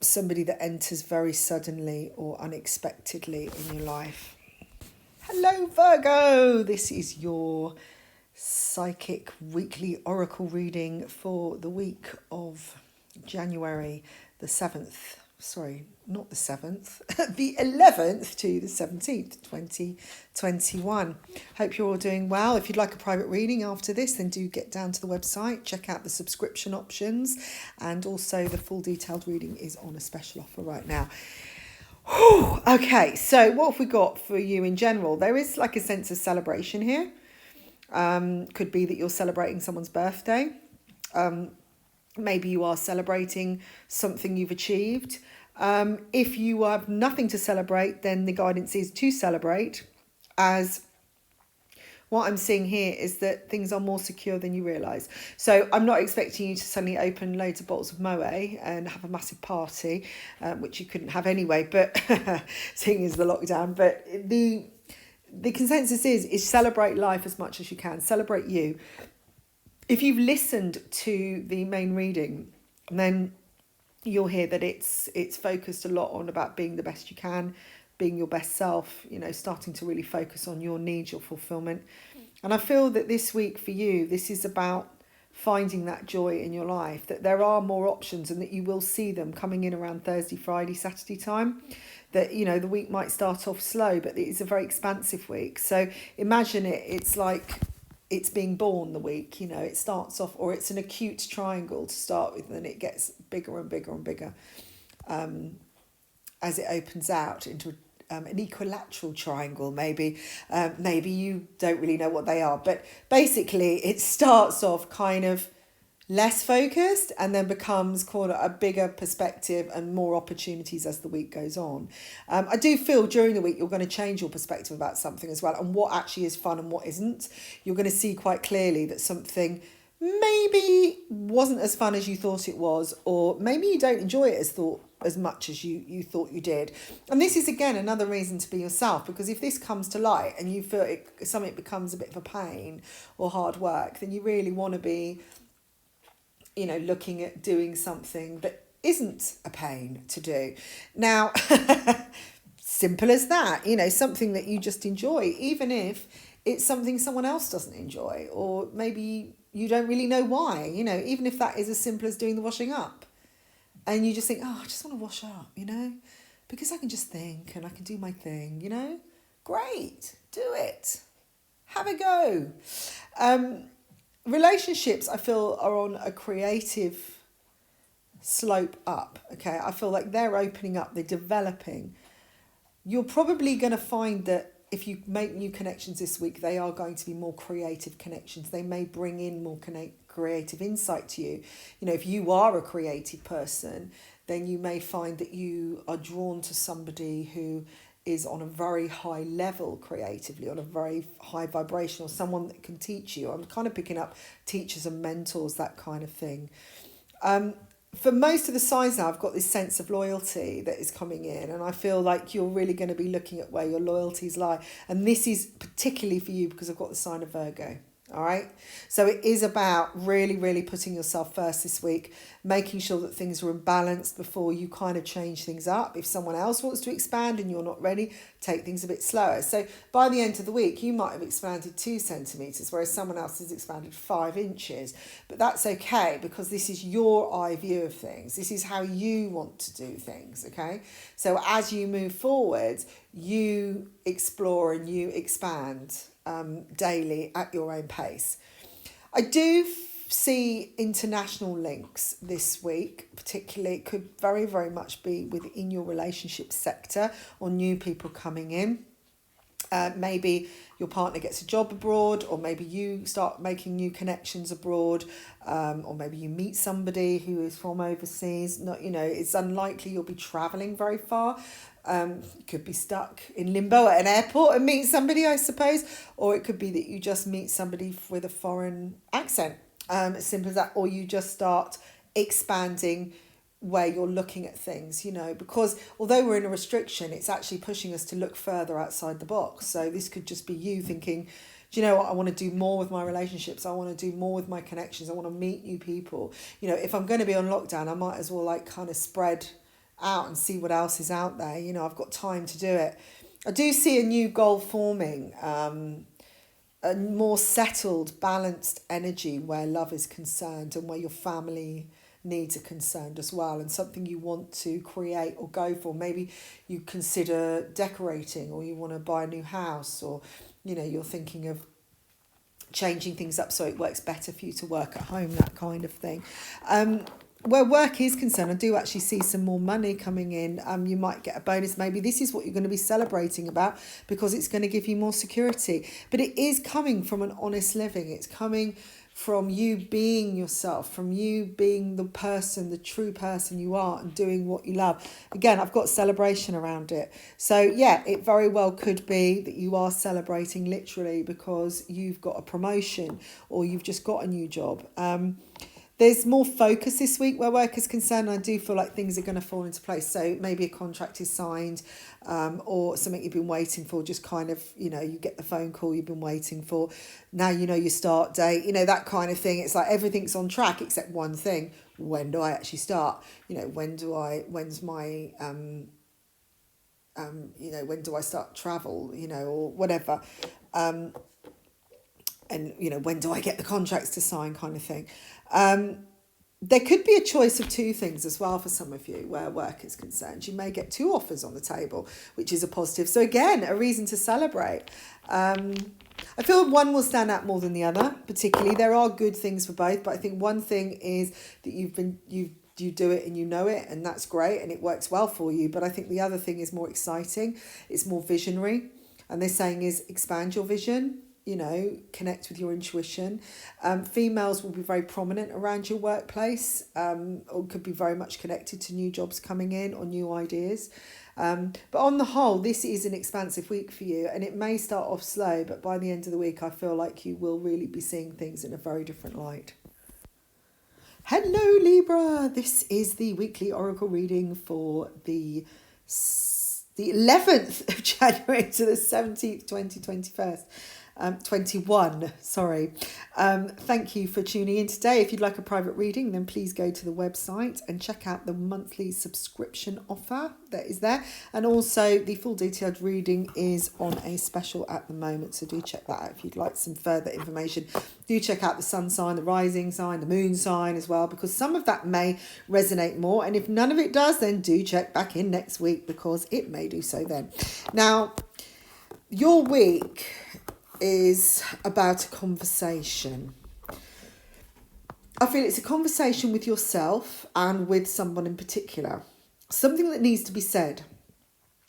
S1: somebody that enters very suddenly or unexpectedly in your life. Hello Virgo, this is your psychic weekly oracle reading for the week of January the 7th, not the 7th, the 11th to the 17th, 2021. Hope you're all doing well. If you'd like a private reading after this, then do get down to the website, check out the subscription options, and also the full detailed reading is on a special offer right now. Okay, so what have we got for you in general? There is like a sense of celebration here. Could be that you're celebrating someone's birthday. Maybe you are celebrating something you've achieved. If you have nothing to celebrate, then the guidance is to celebrate, as what I'm seeing here is that things are more secure than you realise. So I'm not expecting you to suddenly open loads of bottles of Moët and have a massive party, which you couldn't have anyway, but seeing as the lockdown. But the consensus is celebrate life as much as you can. Celebrate you. If you've listened to the main reading, then you'll hear that it's focused a lot on about being the best you can, being your best self, starting to really focus on your needs, your fulfillment. And I feel that this week for you, this is about finding that joy in your life, that there are more options and that you will see them coming in around Thursday, Friday, Saturday time. That, the week might start off slow, but it's a very expansive week. So imagine it's like it's being born the week, it starts off, or it's an acute triangle to start with, and then it gets bigger and bigger and bigger as it opens out into an equilateral triangle, maybe. Maybe you don't really know what they are. But basically, it starts off kind of less focused and then becomes called a bigger perspective and more opportunities as the week goes on. I do feel during the week you're going to change your perspective about something as well, and what actually is fun and what isn't. You're going to see quite clearly that something maybe wasn't as fun as you thought it was, or maybe you don't enjoy it as much as you thought you did. And this is again another reason to be yourself, because if this comes to light and you feel something becomes a bit of a pain or hard work, then you really want to be, you know, looking at doing something that isn't a pain to do. Now, simple as that, you know, something that you just enjoy, even if it's something someone else doesn't enjoy, or maybe you don't really know why, you know, even if that is as simple as doing the washing up. And you just think, oh, I just want to wash up, you know, because I can just think and I can do my thing, you know. Great, do it. Have a go. Relationships, I feel, are on a creative slope up, okay? I feel like they're opening up, they're developing. You're probably going to find that if you make new connections this week, they are going to be more creative connections. They may bring in more creative insight to you. You know, if you are a creative person, then you may find that you are drawn to somebody who is on a very high level creatively, on a very high vibration, or someone that can teach you. I'm kind of picking up teachers and mentors, that kind of thing. For most of the signs now, I've got this sense of loyalty that is coming in, and I feel like you're really going to be looking at where your loyalties lie. And this is particularly for you because I've got the sign of Virgo. All right. So it is about really, really putting yourself first this week, making sure that things are imbalanced before you kind of change things up. If someone else wants to expand and you're not ready, take things a bit slower. So by the end of the week, you might have expanded 2 centimetres, whereas someone else has expanded 5 inches. But that's okay, because this is your eye view of things. This is how you want to do things. Okay. So as you move forward, you explore and you expand daily at your own pace. I do see international links this week, particularly. It could very, very much be within your relationship sector, or new people coming in. Maybe your partner gets a job abroad, or maybe you start making new connections abroad, or maybe you meet somebody who is from overseas. Not, you know, it's unlikely you'll be traveling very far. You could be stuck in limbo at an airport and meet somebody, I suppose, or it could be that you just meet somebody with a foreign accent, as simple as that, or you just start expanding where you're looking at things, you know, because although we're in a restriction, it's actually pushing us to look further outside the box. So this could just be you thinking, do you know what, I want to do more with my relationships, I want to do more with my connections, I want to meet new people. You know, if I'm going to be on lockdown, I might as well like kind of spread out and see what else is out there. You know, I've got time to do it. I do see a new goal forming, a more settled, balanced energy where love is concerned and where your family needs are concerned as well, and something you want to create or go for. Maybe you consider decorating, or you want to buy a new house, or, you know, you're thinking of changing things up so it works better for you to work at home, that kind of thing. Where work is concerned, I do actually see some more money coming in. You might get a bonus. Maybe this is what you're going to be celebrating about, because it's going to give you more security. But it is coming from an honest living. It's coming from you being yourself, from you being the person, the true person you are, and doing what you love. Again, I've got celebration around it. So yeah, it very well could be that you are celebrating literally because you've got a promotion or you've just got a new job. There's more focus this week where work is concerned. I do feel like things are going to fall into place. So maybe a contract is signed, or something you've been waiting for, just kind of, you know, you get the phone call you've been waiting for. Now you know your start date, you know, that kind of thing. It's like everything's on track except one thing. When do I actually start? You know, when's my, you know, when do I start travel, you know, or whatever. And, you know, when do I get the contracts to sign, kind of thing. There could be a choice of 2 things as well for some of you where work is concerned. You may get 2 offers on the table, which is a positive. So again, a reason to celebrate. I feel one will stand out more than the other, particularly. There are good things for both, but I think one thing is that you've you do it and you know it, and that's great and it works well for you. But I think the other thing is more exciting. It's more visionary. And they're saying is expand your vision, you know, connect with your intuition. Females will be very prominent around your workplace, or could be very much connected to new jobs coming in or new ideas. But on the whole, this is an expansive week for you, and it may start off slow, but by the end of the week, I feel like you will really be seeing things in a very different light. Hello, Libra. This is the weekly oracle reading for the 11th of January to the 17th, 21. Sorry. Thank you for tuning in today. If you'd like a private reading, then please go to the website and check out the monthly subscription offer that is there. And also the full detailed reading is on a special at the moment. So do check that out if you'd like some further information. Do check out the sun sign, the rising sign, the moon sign as well, because some of that may resonate more. And if none of it does, then do check back in next week because it may do so then. Now, your week is about a conversation. I feel it's a conversation with yourself and with someone in particular. Something that needs to be said.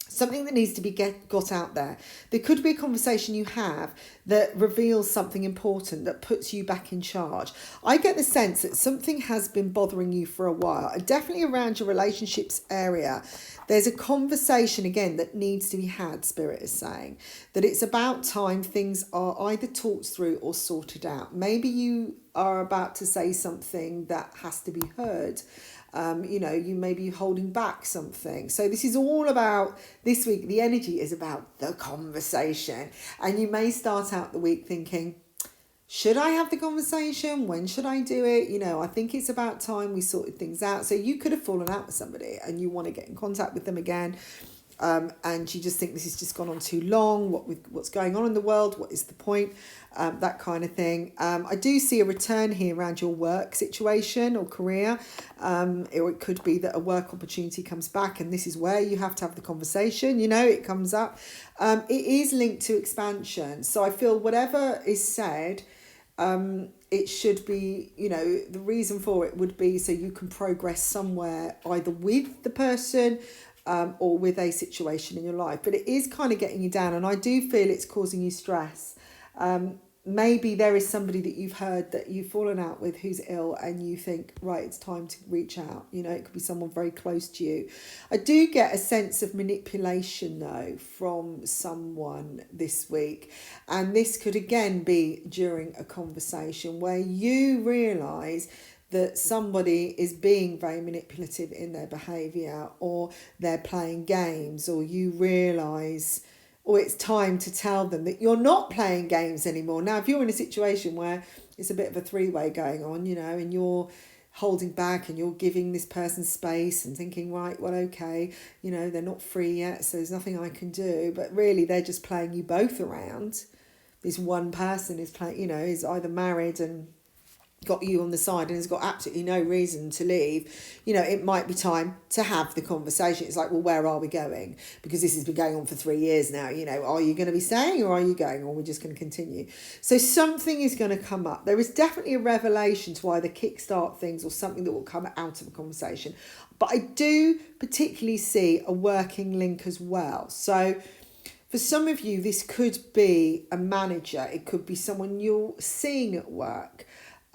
S1: Something that needs to be got out there. There could be a conversation you have that reveals something important, that puts you back in charge. I get the sense that something has been bothering you for a while, and definitely around your relationships area. There's a conversation, again, that needs to be had, Spirit is saying. That it's about time things are either talked through or sorted out. Maybe you are about to say something that has to be heard. You know, you may be holding back something. So this is all about, this week, the energy is about the conversation. And you may start out the week thinking, should I have the conversation? When should I do it? You know, I think it's about time we sorted things out. So you could have fallen out with somebody and you want to get in contact with them again. And you just think this has just gone on too long. What's going on in the world? What is the point? That kind of thing. I do see a return here around your work situation or career. Or it could be that a work opportunity comes back and this is where you have to have the conversation. You know, it comes up. It is linked to expansion. So I feel whatever is said, it should be, you know, the reason for it would be so you can progress somewhere either with the person or with a situation in your life. But it is kind of getting you down, and I do feel it's causing you stress. Maybe there is somebody that you've heard that you've fallen out with who's ill, and you think, right, it's time to reach out. You know, it could be someone very close to you. I do get a sense of manipulation, though, from someone this week. And this could, again, be during a conversation where you realise that somebody is being very manipulative in their behaviour, or they're playing games, or you realise, or it's time to tell them that you're not playing games anymore. Now, if you're in a situation where it's a bit of a three-way going on, you know, and you're holding back and you're giving this person space and thinking, right, well, okay, you know, they're not free yet, so there's nothing I can do. But really, they're just playing you both around. This one person is playing, you know, is either married and got you on the side and has got absolutely no reason to leave. You know, it might be time to have the conversation. It's like, well, where are we going? Because this has been going on for 3 years now. You know, are you going to be staying, or are you going, or we're just going to continue? So something is going to come up. There is definitely a revelation to either kickstart things or something that will come out of a conversation. But I do particularly see a working link as well. So for some of you, this could be a manager. It could be someone you're seeing at work,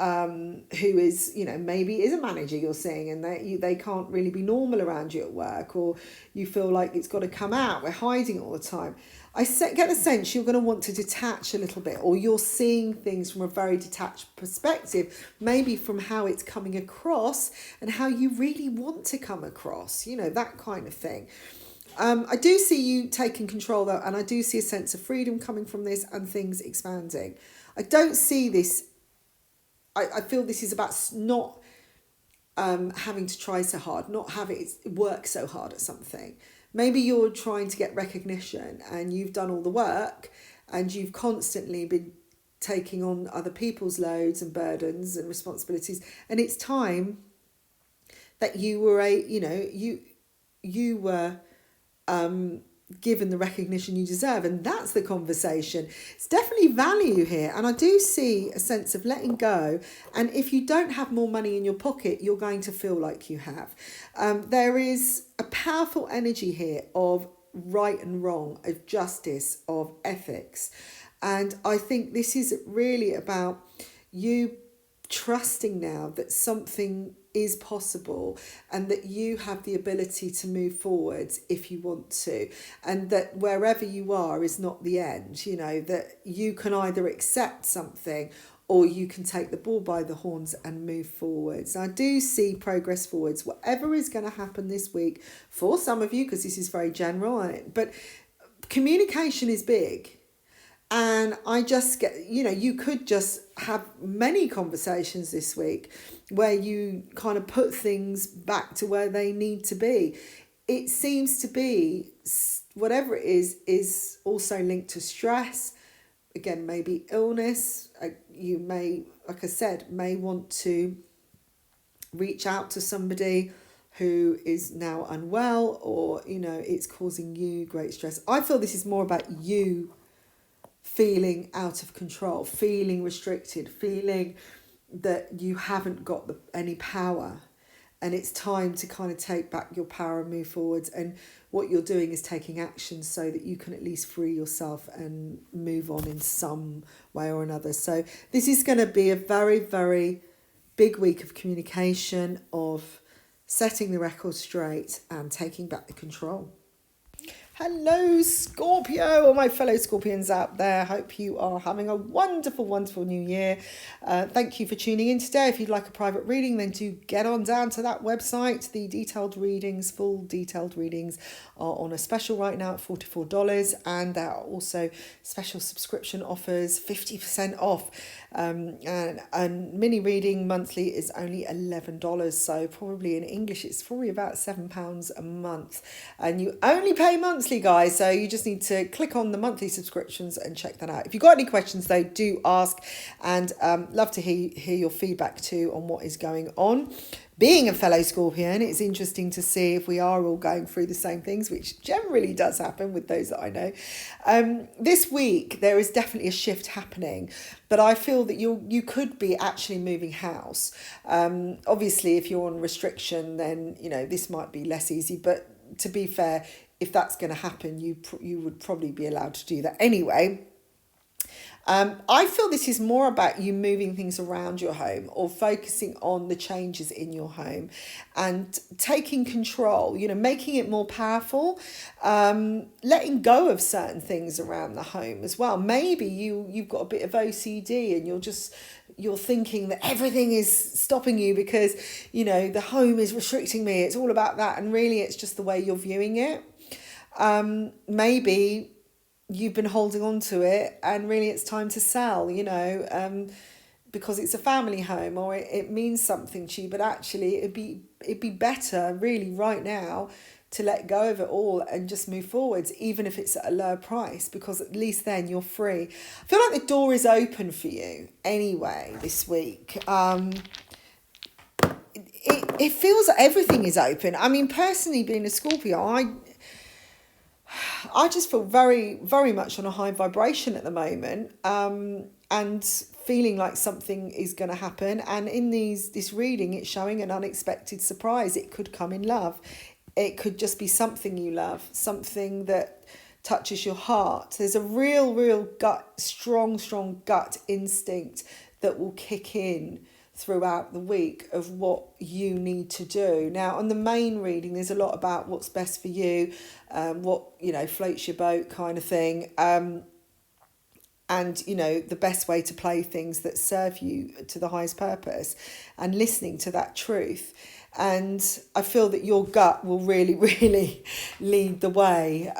S1: who is, you know, maybe is a manager you're seeing, and they can't really be normal around you at work, or you feel like it's got to come out, we're hiding it all the time. I get the sense you're going to want to detach a little bit, or you're seeing things from a very detached perspective, maybe from how it's coming across and how you really want to come across, you know, that kind of thing. I do see you taking control though, and I do see a sense of freedom coming from this and things expanding. I don't see this. I feel this is about not having to try so hard, not having to work so hard at something. Maybe you're trying to get recognition and you've done all the work and you've constantly been taking on other people's loads and burdens and responsibilities. And it's time that you were given the recognition you deserve. And that's the conversation. It's definitely value here. And I do see a sense of letting go. And if you don't have more money in your pocket, you're going to feel like you have. There is a powerful energy here of right and wrong, of justice, of ethics. And I think this is really about you trusting now that something is possible and that you have the ability to move forwards if you want to, and that wherever you are is not the end, you know, that you can either accept something or you can take the bull by the horns and move forwards. I do see progress forwards, whatever is going to happen this week for some of you, because this is very general, but communication is big. And I just get, you know, you could just have many conversations this week where you kind of put things back to where they need to be. It seems to be, whatever it is also linked to stress. Again, maybe illness. You may, like I said, may want to reach out to somebody who is now unwell, or, you know, it's causing you great stress. I feel this is more about you feeling out of control, feeling restricted, feeling that you haven't got any power, and it's time to kind of take back your power and move forwards. And what you're doing is taking action so that you can at least free yourself and move on in some way or another. So this is going to be a very, very big week of communication, of setting the record straight and taking back the control. Hello, Scorpio, all my fellow Scorpions out there. Hope you are having a wonderful, wonderful new year. Thank you for tuning in today. If you'd like a private reading, then do get on down to that website. The detailed readings, full detailed readings, are on a special right now at $44. And there are also special subscription offers, 50% off. And mini reading monthly is only $11. So probably in English, it's probably about £7 a month. And you only pay monthly, guys, so you just need to click on the monthly subscriptions and check that out. If you've got any questions, though, do ask, and love to hear your feedback too on what is going on. Being a fellow Scorpion, it's interesting to see if we are all going through the same things, which generally does happen with those that I know. This week, there is definitely a shift happening, but I feel that you could be actually moving house. Obviously, if you're on restriction, then, you know, this might be less easy, but to be fair, if that's going to happen, you would probably be allowed to do that anyway. I feel this is more about you moving things around your home, or focusing on the changes in your home and taking control, you know, making it more powerful, letting go of certain things around the home as well. Maybe you've got a bit of OCD and you're thinking that everything is stopping you because, you know, the home is restricting me. It's all about that. And really, it's just the way you're viewing it. Maybe you've been holding on to it and really it's time to sell, you know, because it's a family home, or it means something to you, but actually it'd be better really right now to let go of it all and just move forwards, even if it's at a lower price, because at least then you're free. I feel like the door is open for you anyway this week. It feels like everything is open. I mean, personally, being a Scorpio, I just feel very, very much on a high vibration at the moment, and feeling like something is going to happen. And in this reading, it's showing an unexpected surprise. It could come in love. It could just be something you love, something that touches your heart. There's a real strong gut instinct that will kick in throughout the week of what you need to do. Now, on the main reading, there's a lot about what's best for you, what, you know, floats your boat kind of thing, and, you know, the best way to play things that serve you to the highest purpose, and listening to that truth. And I feel that your gut will really, really lead the way.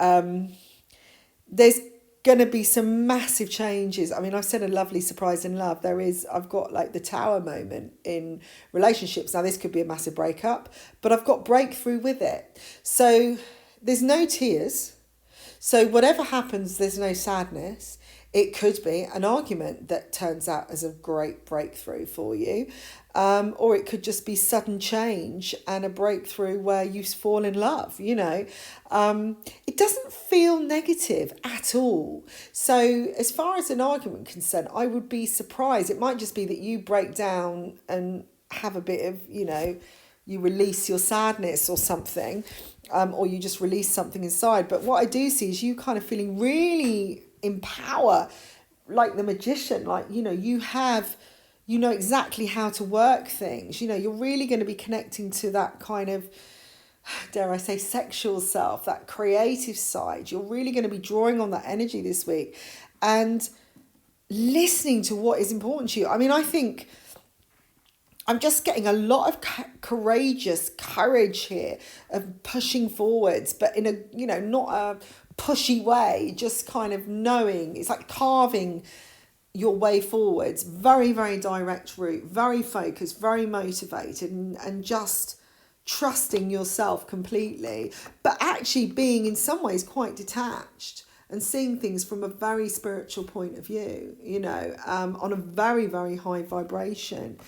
S1: There's going to be some massive changes. I mean, I've said a lovely surprise in love. I've got like the tower moment in relationships. Now, this could be a massive breakup, but I've got breakthrough with it. So there's no tears. So whatever happens, there's no sadness. It could be an argument that turns out as a great breakthrough for you. Or it could just be sudden change and a breakthrough where you fall in love, you know. It doesn't feel negative at all. So as far as an argument concerned, I would be surprised. It might just be that you break down and have a bit of, you know, you release your sadness or something, or you just release something inside. But what I do see is you kind of feeling really in power, like the magician, like, you know, you know exactly how to work things. You know, you're really going to be connecting to that kind of, dare I say, sexual self, that creative side. You're really going to be drawing on that energy this week and listening to what is important to you. I mean, I think I'm just getting a lot of courage here of pushing forwards, but in a, you know, not a pushy way, just kind of knowing, it's like carving your way forwards, very, very direct route, very focused, very motivated, and just trusting yourself completely, but actually being in some ways quite detached and seeing things from a very spiritual point of view, you know, on a very, very high vibration.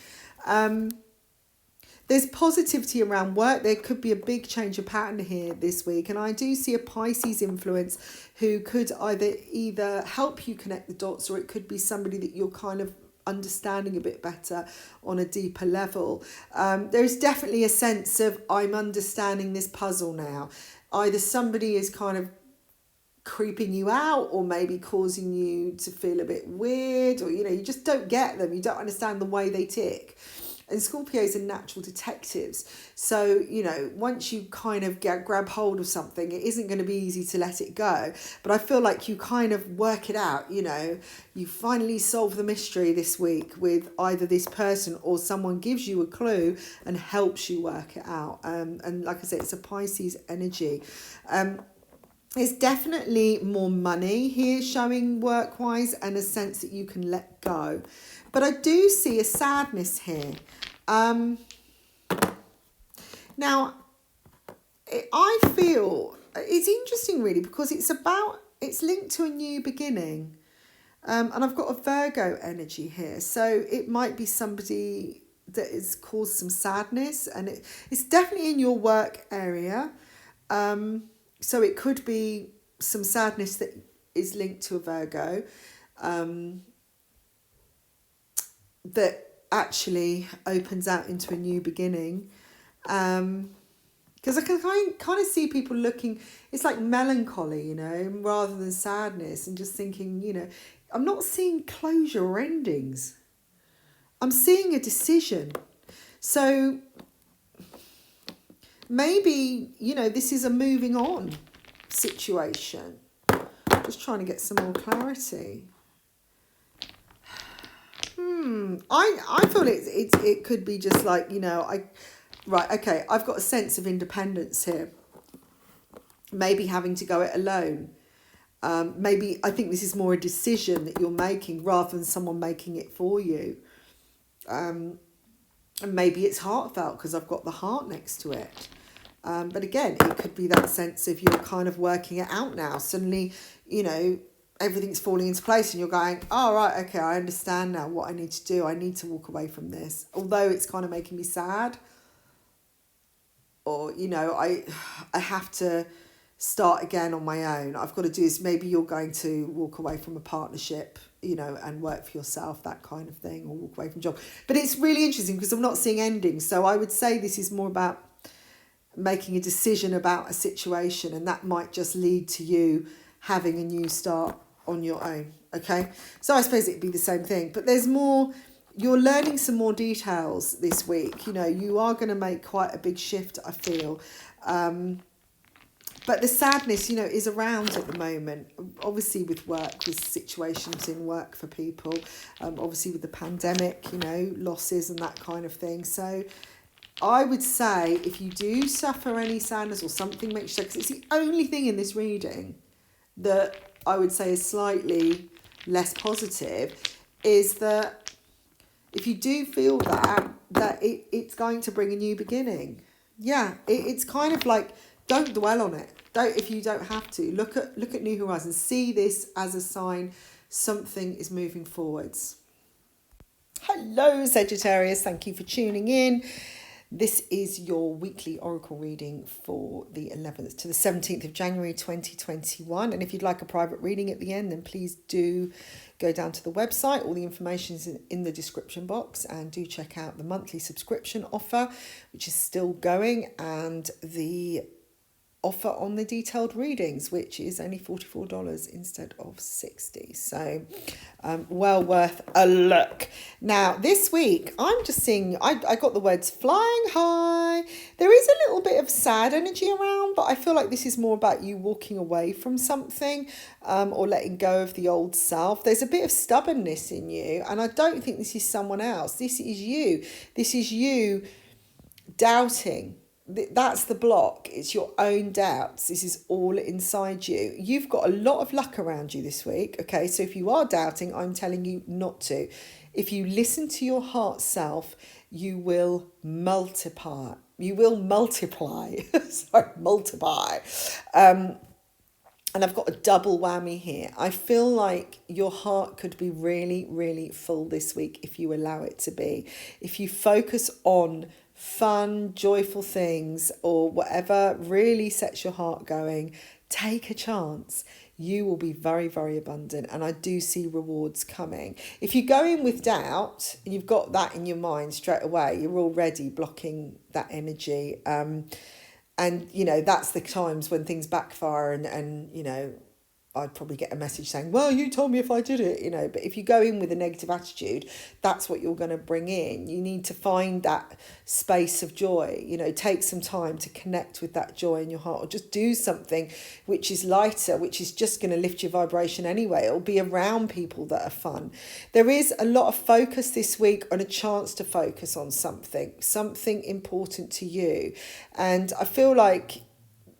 S1: There's positivity around work. There could be a big change of pattern here this week. And I do see a Pisces influence who could either help you connect the dots, or it could be somebody that you're kind of understanding a bit better on a deeper level. There's definitely a sense of, I'm understanding this puzzle now. Either somebody is kind of creeping you out, or maybe causing you to feel a bit weird, or, you know, you just don't get them. You don't understand the way they tick. And Scorpios are natural detectives. So, you know, once you kind of grab hold of something, it isn't going to be easy to let it go. But I feel like you kind of work it out, you know. You finally solve the mystery this week with either this person, or someone gives you a clue and helps you work it out. And like I said, it's a Pisces energy. There's definitely more money here showing work-wise, and a sense that you can let go. But I do see a sadness here. Now, I feel it's interesting really, because it's linked to a new beginning. And I've got a Virgo energy here. So it might be somebody that has caused some sadness, and it's definitely in your work area. So it could be some sadness that is linked to a Virgo, that actually opens out into a new beginning. Because I can kind of see people looking, it's like melancholy, you know, rather than sadness, and just thinking, you know, I'm not seeing closure or endings. I'm seeing a decision. So maybe, you know, this is a moving on situation. Just trying to get some more clarity. I feel it could be just like, you know, I've got a sense of independence here. Maybe having to go it alone. Maybe I think this is more a decision that you're making rather than someone making it for you. And maybe it's heartfelt because I've got the heart next to it. But again, it could be that sense of you're kind of working it out now. Suddenly, you know, everything's falling into place and you're going, oh, right, okay, I understand now what I need to do. I need to walk away from this. Although it's kind of making me sad. Or, you know, I have to start again on my own. I've got to do this. Maybe you're going to walk away from a partnership, you know, and work for yourself, that kind of thing, or walk away from a job. But it's really interesting because I'm not seeing endings. So I would say this is more about making a decision about a situation, and that might just lead to you having a new start on your own. Okay, so I suppose it'd be the same thing, but there's more. You're learning some more details this week. You know, you are going to make quite a big shift, I feel. But the sadness, you know, is around at the moment, obviously with work, with situations in work for people, obviously with the pandemic, you know, losses and that kind of thing. So I would say if you do suffer any sadness or something makes you, because it's the only thing in this reading that I would say is slightly less positive, is that if you do feel that it's going to bring a new beginning. Yeah, it's kind of like, don't dwell on it. If you don't have to, look at New Horizons. See this as a sign. something is moving forwards. Hello Sagittarius, thank you for tuning in. This is your weekly oracle reading for the 11th to the 17th of January 2021. And if you'd like a private reading at the end, then please do go down to the website. All the information is in the description box, and do check out the monthly subscription offer, which is still going, and the offer on the detailed readings, which is only $44 instead of $60. So well worth a look. Now this week I'm just seeing, I got the words flying high. There is a little bit of sad energy around, but I feel like this is more about you walking away from something, or letting go of the old self. There's a bit of stubbornness in you, and I don't think this is someone else. This is you. This is you doubting. That's the block. It's your own doubts. This is all inside you. You've got a lot of luck around you this week. Okay, so if you are doubting, I'm telling you not to. If you listen to your heart self, you will multiply. You will multiply. Sorry, multiply. And I've got a double whammy here. I feel like your heart could be really, really full this week if you allow it to be. If you focus on fun, joyful things, or whatever really sets your heart going, take a chance. You will be very, very abundant, and I do see rewards coming. If you go in with doubt and you've got that in your mind straight away, you're already blocking that energy. And you know, that's the times when things backfire, and you know, I'd probably get a message saying, well, you told me if I did it, you know. But if you go in with a negative attitude, that's what you're going to bring in. You need to find that space of joy, you know, take some time to connect with that joy in your heart, or just do something which is lighter, which is just going to lift your vibration anyway. It'll be around people that are fun. There is a lot of focus this week on a chance to focus on something important to you. And I feel like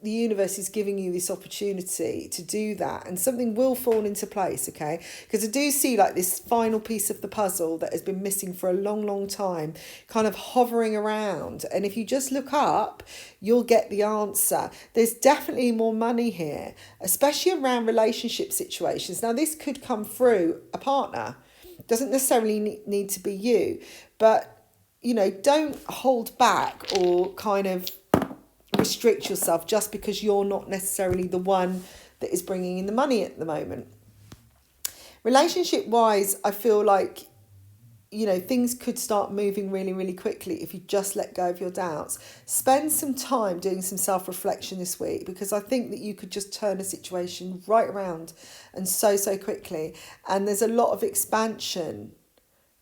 S1: the universe is giving you this opportunity to do that, and something will fall into place, okay? Because I do see like this final piece of the puzzle that has been missing for a long, long time, kind of hovering around. And if you just look up, you'll get the answer. There's definitely more money here, especially around relationship situations. Now, this could come through a partner. It doesn't necessarily need to be you, but, you know, don't hold back or kind of restrict yourself just because you're not necessarily the one that is bringing in the money at the moment. Relationship wise, I feel like, you know, things could start moving really, really quickly if you just let go of your doubts. Spend some time doing some self-reflection this week, because I think that you could just turn a situation right around, and so quickly. And there's a lot of expansion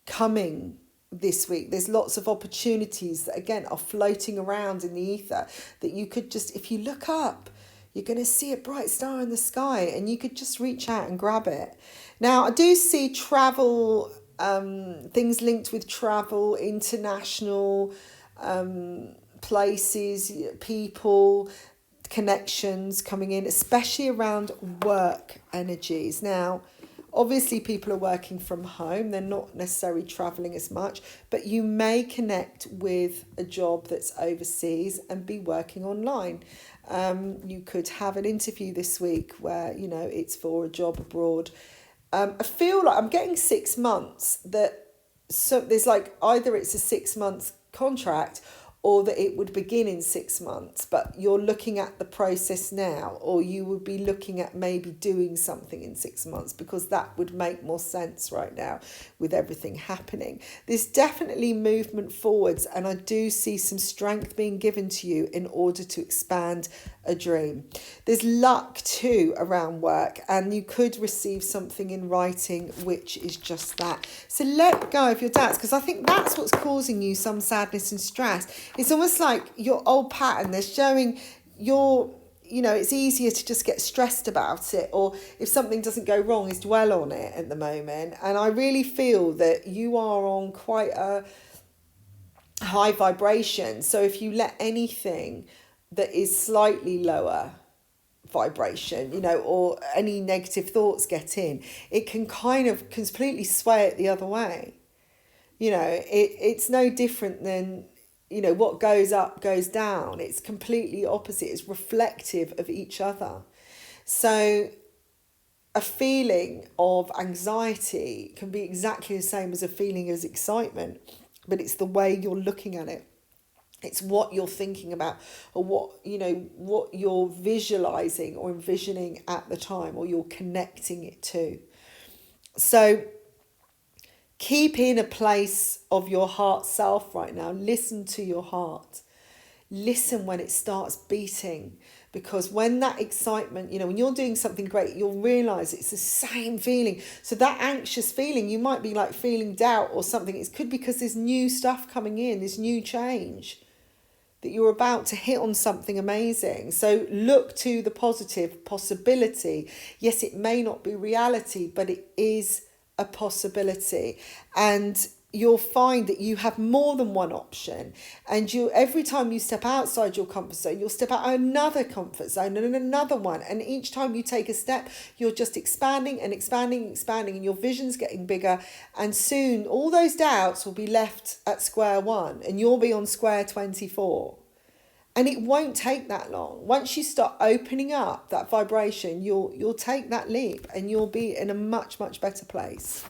S1: coming this week. There's lots of opportunities that, again, are floating around in the ether that you could just, if you look up, you're going to see a bright star in the sky, and you could just reach out and grab it. Now, I do see travel, things linked with travel, international places, people, connections coming in, especially around work energies. Now, obviously, people are working from home. They're not necessarily traveling as much, but you may connect with a job that's overseas and be working online. You could have an interview this week where, you know, it's for a job abroad. I feel like I'm getting 6 months so there's like either it's a 6 month contract, or that it would begin in 6 months, but you're looking at the process now, or you would be looking at maybe doing something in 6 months, because that would make more sense right now with everything happening. There's definitely movement forwards, and I do see some strength being given to you in order to expand a dream. There's luck too around work, and you could receive something in writing which is just that. So let go of your doubts, because I think that's what's causing you some sadness and stress. It's almost like your old pattern. They're showing you know, it's easier to just get stressed about it, or if something doesn't go wrong, is dwell on it at the moment. And I really feel that you are on quite a high vibration. So if you let anything that is slightly lower vibration, you know, or any negative thoughts get in, it can kind of completely sway it the other way. You know, it's no different than, you know, what goes up goes down. It's completely opposite. It's reflective of each other. So a feeling of anxiety can be exactly the same as a feeling as excitement, but it's the way you're looking at it. It's what you're thinking about, or what you're visualizing or envisioning at the time, or you're connecting it to. So keep in a place of your heart self right now. Listen to your heart. Listen when it starts beating, because when that excitement, when you're doing something great, you'll realize it's the same feeling. So that anxious feeling, you might be like feeling doubt or something. It could be because there's new stuff coming in, this new change, that you're about to hit on something amazing. So look to the positive possibility. Yes, it may not be reality, but it is a possibility. And you'll find that you have more than one option. And every time you step outside your comfort zone, you'll step out another comfort zone and another one. And each time you take a step, you're just expanding and expanding and expanding, and your vision's getting bigger. And soon all those doubts will be left at square one, and you'll be on square 24. And it won't take that long. Once you start opening up that vibration, you'll take that leap, and you'll be in a much, much better place.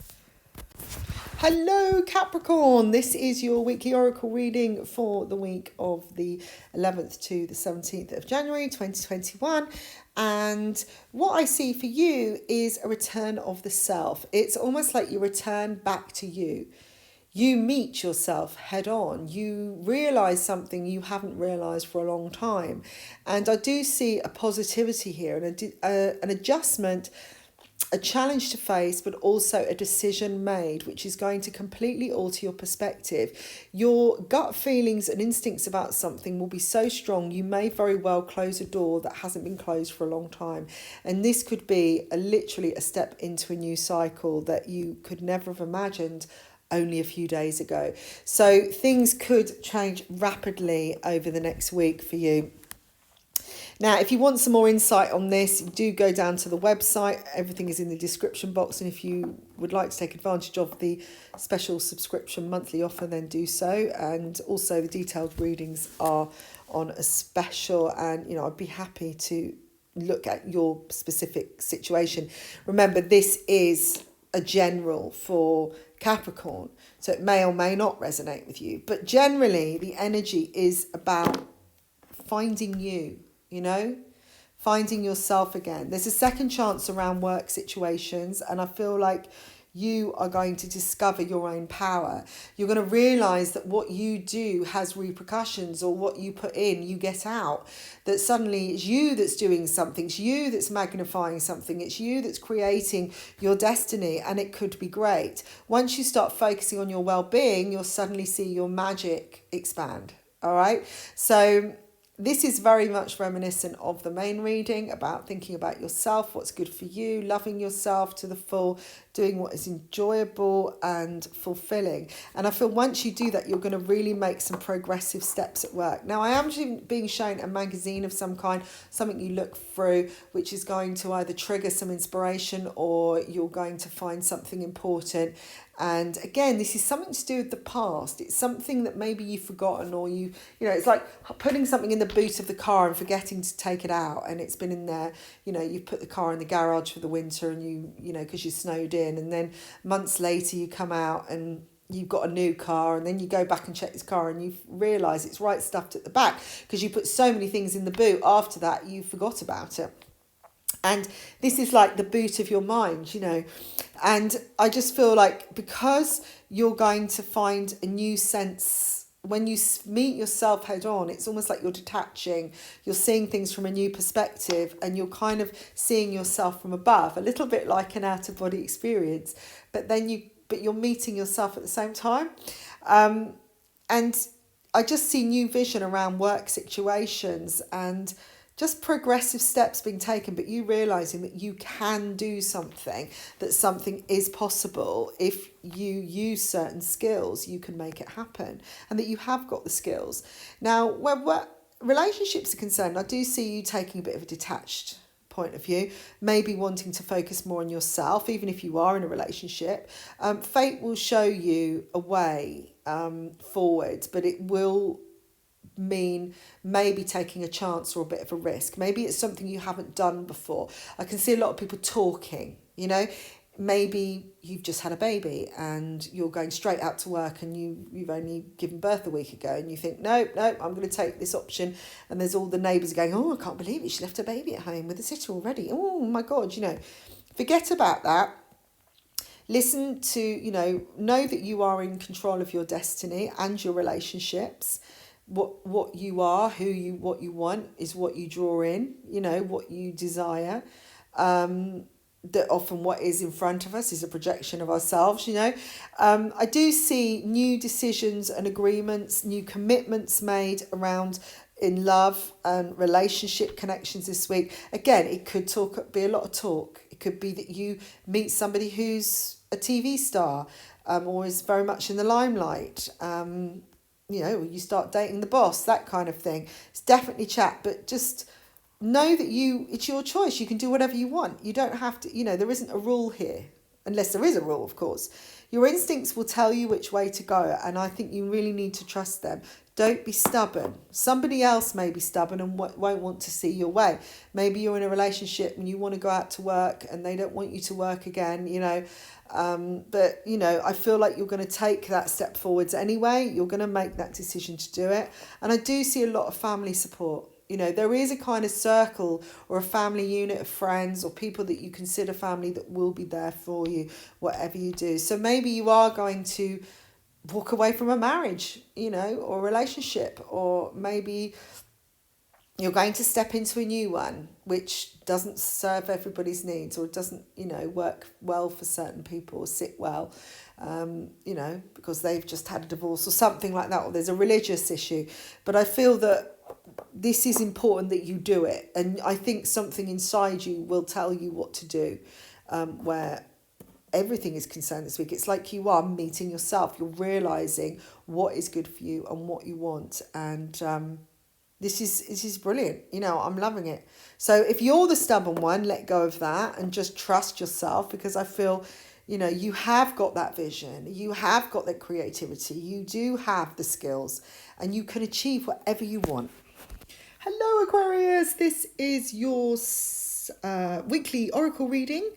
S1: Hello, Capricorn. This is your weekly oracle reading for the week of the 11th to the 17th of January 2021. And what I see for you is a return of the self. It's almost like you return back to you. You meet yourself head on. You realise something you haven't realised for a long time. And I do see a positivity here and an adjustment, a challenge to face, but also a decision made, which is going to completely alter your perspective. Your gut feelings and instincts about something will be so strong, you may very well close a door that hasn't been closed for a long time. And this could be literally a step into a new cycle that you could never have imagined only a few days ago. So things could change rapidly over the next week for you. Now, if you want some more insight on this, do go down to the website. Everything is in the description box. And if you would like to take advantage of the special subscription monthly offer, then do so. And also the detailed readings are on a special. And, I'd be happy to look at your specific situation. Remember, this is a general for Capricorn, so it may or may not resonate with you. But generally, the energy is about finding you. Finding yourself again. There's a second chance around work situations, and I feel like you are going to discover your own power. You're going to realise that what you do has repercussions, or what you put in, you get out. That suddenly it's you that's doing something, it's you that's magnifying something, it's you that's creating your destiny, and it could be great. Once you start focusing on your well-being, you'll suddenly see your magic expand. All right? So this is very much reminiscent of the main reading, about thinking about yourself, what's good for you, loving yourself to the full, doing what is enjoyable and fulfilling. And I feel once you do that, you're going to really make some progressive steps at work. Now, I am being shown a magazine of some kind, something you look through, which is going to either trigger some inspiration, or you're going to find something important. And again, this is something to do with the past. It's something that maybe you've forgotten, or it's like putting something in the boot of the car and forgetting to take it out. And it's been in there, you've put the car in the garage for the winter, and because you're snowed in. And then months later you come out and you've got a new car, and then you go back and check this car and you realise it's right stuffed at the back because you put so many things in the boot. After that, you forgot about it. And this is like the boot of your mind, And I just feel like because you're going to find a new sense, when you meet yourself head on, it's almost like you're detaching, you're seeing things from a new perspective, and you're kind of seeing yourself from above, a little bit like an out-of-body experience, but you're meeting yourself at the same time. And I just see new vision around work situations, and just progressive steps being taken, but you realising that you can do something, that something is possible. If you use certain skills, you can make it happen, and that you have got the skills. Now, where relationships are concerned, I do see you taking a bit of a detached point of view, maybe wanting to focus more on yourself, even if you are in a relationship. Fate will show you a way forward, but it will mean maybe taking a chance or a bit of a risk. Maybe it's something you haven't done before. I can see a lot of people talking, you know. Maybe you've just had a baby and you're going straight out to work and you've only given birth a week ago and you think, no, I'm going to take this option. And there's all the neighbours going, oh, I can't believe it. She left her baby at home with a sitter already. Oh, my God, you know. Forget about that. Listen to, know that you are in control of your destiny and your relationships. What you are, what you want is what you draw in, what you desire. That often what is in front of us is a projection of ourselves, I do see new decisions and agreements, new commitments made around in love and relationship connections this week. Again, it could be a lot of talk. It could be that you meet somebody who's a TV star or is very much in the limelight. You start dating the boss, that kind of thing. It's definitely chat, but just know that it's your choice. You can do whatever you want. You don't have to, there isn't a rule here, unless there is a rule, of course. Your instincts will tell you which way to go, and I think you really need to trust them. Don't be stubborn. Somebody else may be stubborn and won't want to see your way. Maybe you're in a relationship and you want to go out to work and they don't want you to work again, But, I feel like you're going to take that step forwards anyway. You're going to make that decision to do it. And I do see a lot of family support. There is a kind of circle or a family unit of friends or people that you consider family that will be there for you, whatever you do. So maybe you are going to walk away from a marriage, or a relationship, or maybe you're going to step into a new one, which doesn't serve everybody's needs or doesn't, work well for certain people or sit well, because they've just had a divorce or something like that, or there's a religious issue. But I feel that this is important that you do it. And I think something inside you will tell you what to do, where everything is concerned this week. It's like you are meeting yourself. You're realising what is good for you and what you want. And this is brilliant. I'm loving it. So if you're the stubborn one, let go of that and just trust yourself, because I feel, you have got that vision. You have got that creativity. You do have the skills and you can achieve whatever you want. Hello, Aquarius. This is your weekly oracle reading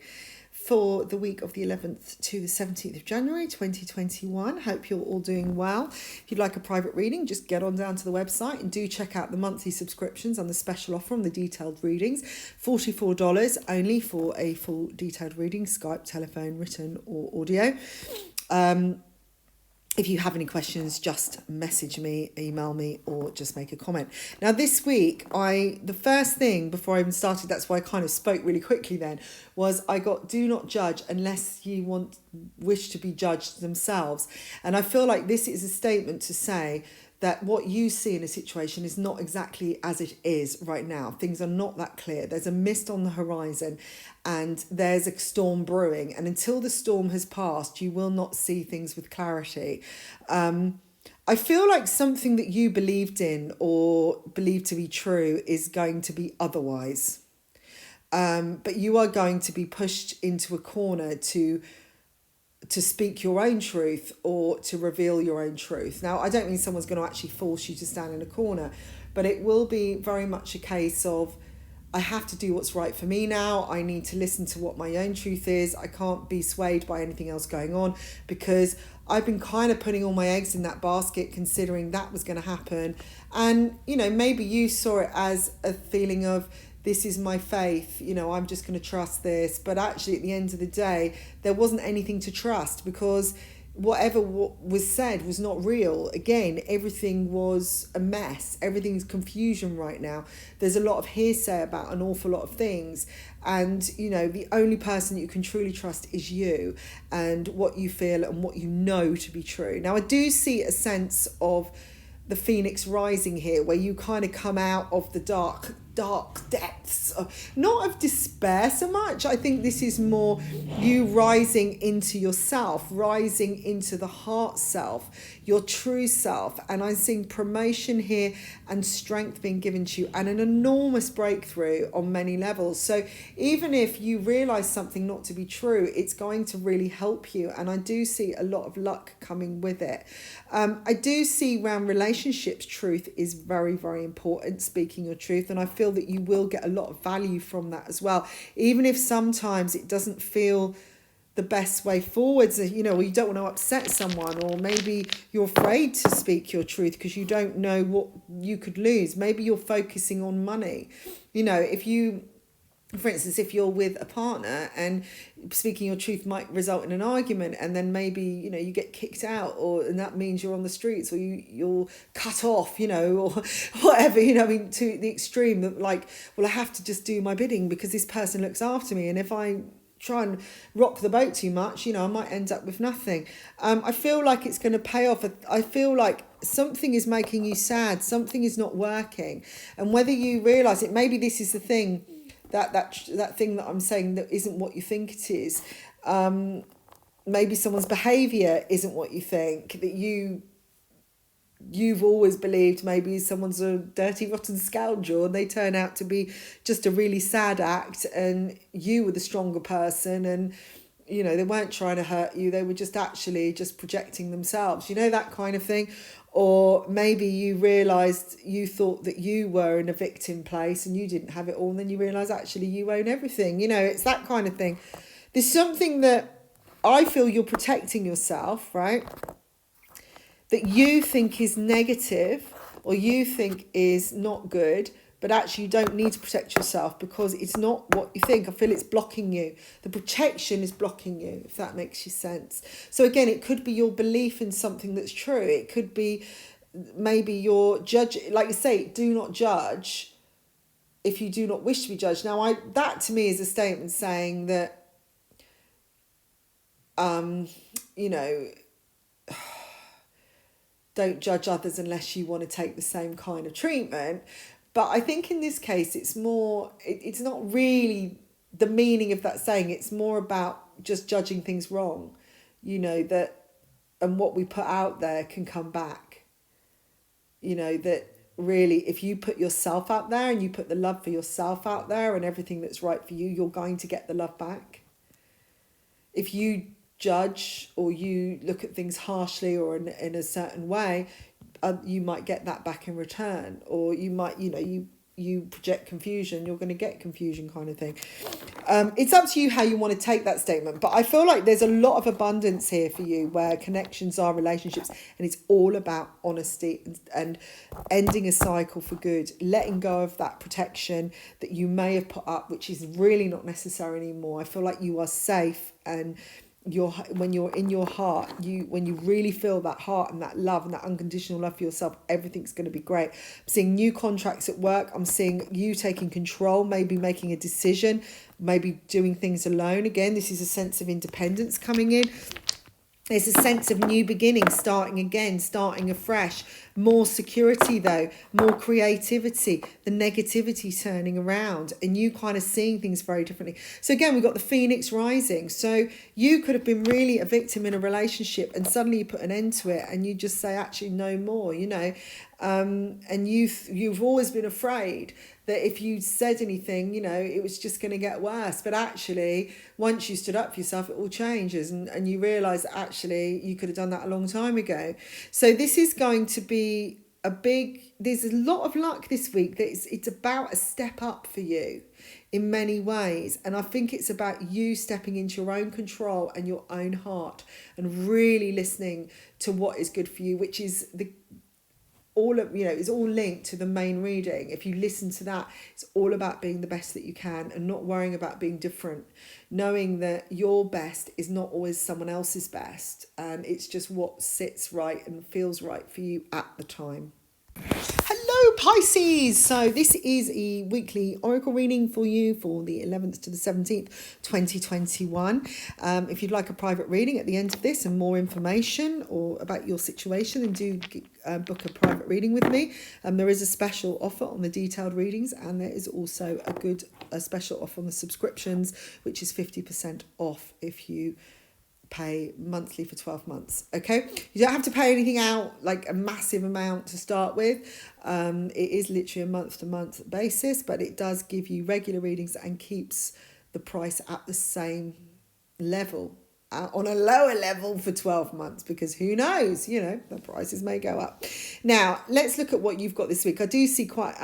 S1: for the week of the 11th to the 17th of January 2021. Hope you're all doing well. If you'd like a private reading, just get on down to the website and do check out the monthly subscriptions on the special offer on the detailed readings. $44 only for a full detailed reading, Skype, telephone, written or audio. If you have any questions, just message me, email me, or just make a comment. Now, this week, the first thing before I even started, that's why I kind of spoke really quickly then, was I got do not judge unless you wish to be judged themselves. And I feel like this is a statement to say that what you see in a situation is not exactly as it is right now. Things are not that clear. There's a mist on the horizon and there's a storm brewing. And until the storm has passed, you will not see things with clarity. I feel like something that you believed in or believed to be true is going to be otherwise. But you are going to be pushed into a corner to speak your own truth or to reveal your own truth. Now, I don't mean someone's going to actually force you to stand in a corner, but it will be very much a case of, I have to do what's right for me now. I need to listen to what my own truth is. I can't be swayed by anything else going on, because I've been kind of putting all my eggs in that basket, considering that was going to happen. And, maybe you saw it as a feeling of, this is my faith, I'm just going to trust this. But actually, at the end of the day, there wasn't anything to trust, because whatever was said was not real. Again, everything was a mess. Everything's confusion right now. There's a lot of hearsay about an awful lot of things. And, the only person you can truly trust is you and what you feel and what you know to be true. Now, I do see a sense of the phoenix rising here, where you kind of come out of the dark dark depths, not of despair so much. I think this is more you rising into yourself, rising into the heart self, your true self. And I'm seeing promotion here and strength being given to you and an enormous breakthrough on many levels. So even if you realize something not to be true, it's going to really help you. And I do see a lot of luck coming with it. I do see around relationships, truth is very, very important, speaking your truth. And I feel that you will get a lot of value from that as well. Even if sometimes it doesn't feel the best way forwards, you know, you don't want to upset someone, or maybe you're afraid to speak your truth because you don't know what you could lose. Maybe you're focusing on money. You know, if you, for instance, if you're with a partner and speaking your truth might result in an argument, and then maybe, you know, you get kicked out, and that means you're on the streets, or you're cut off, you know, or whatever, you know, I mean, to the extreme that, like, well, I have to just do my bidding because this person looks after me, and if I try and rock the boat too much, you know, I might end up with nothing. I feel like it's going to pay off. I feel like something is making you sad, something is not working, and whether you realize it, maybe this is the thing, that thing that I'm saying that isn't what you think it is. Maybe someone's behavior isn't what you think, that you've always believed maybe someone's a dirty, rotten scoundrel, and they turn out to be just a really sad act, and you were the stronger person, and, you know, they weren't trying to hurt you, they were just actually just projecting themselves, you know, that kind of thing. Or maybe you realised, you thought that you were in a victim place and you didn't have it all, and then you realise actually you own everything. You know, it's that kind of thing. There's something that I feel you're protecting yourself, right? That you think is negative, or you think is not good, but actually you don't need to protect yourself because it's not what you think. I feel it's blocking you. The protection is blocking you, if that makes you sense. So again, it could be your belief in something that's true. It could be maybe your judge, like you say, do not judge if you do not wish to be judged. Now, that to me is a statement saying that, you know, don't judge others unless you want to take the same kind of treatment. But I think in this case, it's more, it's not really the meaning of that saying. It's more about just judging things wrong, you know, that, and what we put out there can come back. You know, that really, if you put yourself out there and you put the love for yourself out there and everything that's right for you, you're going to get the love back. If you judge or you look at things harshly or in a certain way, you might get that back in return, or you might, you know, you project confusion, you're going to get confusion, kind of thing. It's up to you how you want to take that statement, but I feel like there's a lot of abundance here for you, where connections are relationships, and it's all about honesty and ending a cycle for good, letting go of that protection that you may have put up, which is really not necessary anymore. I feel like you are safe, and when you're in your heart, when you really feel that heart and that love and that unconditional love for yourself, everything's going to be great. I'm seeing new contracts at work. I'm seeing you taking control, maybe making a decision, maybe doing things alone. Again, this is a sense of independence coming in. There's a sense of new beginnings, starting again, starting afresh. More security though, more creativity, the negativity turning around, and you kind of seeing things very differently. So again, we've got the Phoenix rising. So you could have been really a victim in a relationship, and suddenly you put an end to it and you just say, actually no more, you know. And you've always been afraid that if you said anything, you know, it was just going to get worse. But actually, once you stood up for yourself, it all changes, and you realise that actually you could have done that a long time ago. So this is going to be there's a lot of luck this week. That it's about a step up for you in many ways. And I think it's about you stepping into your own control and your own heart, and really listening to what is good for you, which is is all linked to the main reading. If you listen to that, it's all about being the best that you can and not worrying about being different, knowing that your best is not always someone else's best, and it's just what sits right and feels right for you at the time. Hello Pisces. So this is a weekly oracle reading for you for the 11th to the 17th, 2021. If you'd like a private reading at the end of this and more information or about your situation, then do book a private reading with me. There is a special offer on the detailed readings, and there is also a special offer on the subscriptions, which is 50% off if you pay monthly for 12 months. Okay, you don't have to pay anything out like a massive amount to start with. It is literally a month to month basis, but it does give you regular readings and keeps the price at the same level, on a lower level for 12 months, because who knows, you know, the prices may go up. Now let's look at what you've got this week. I do see quite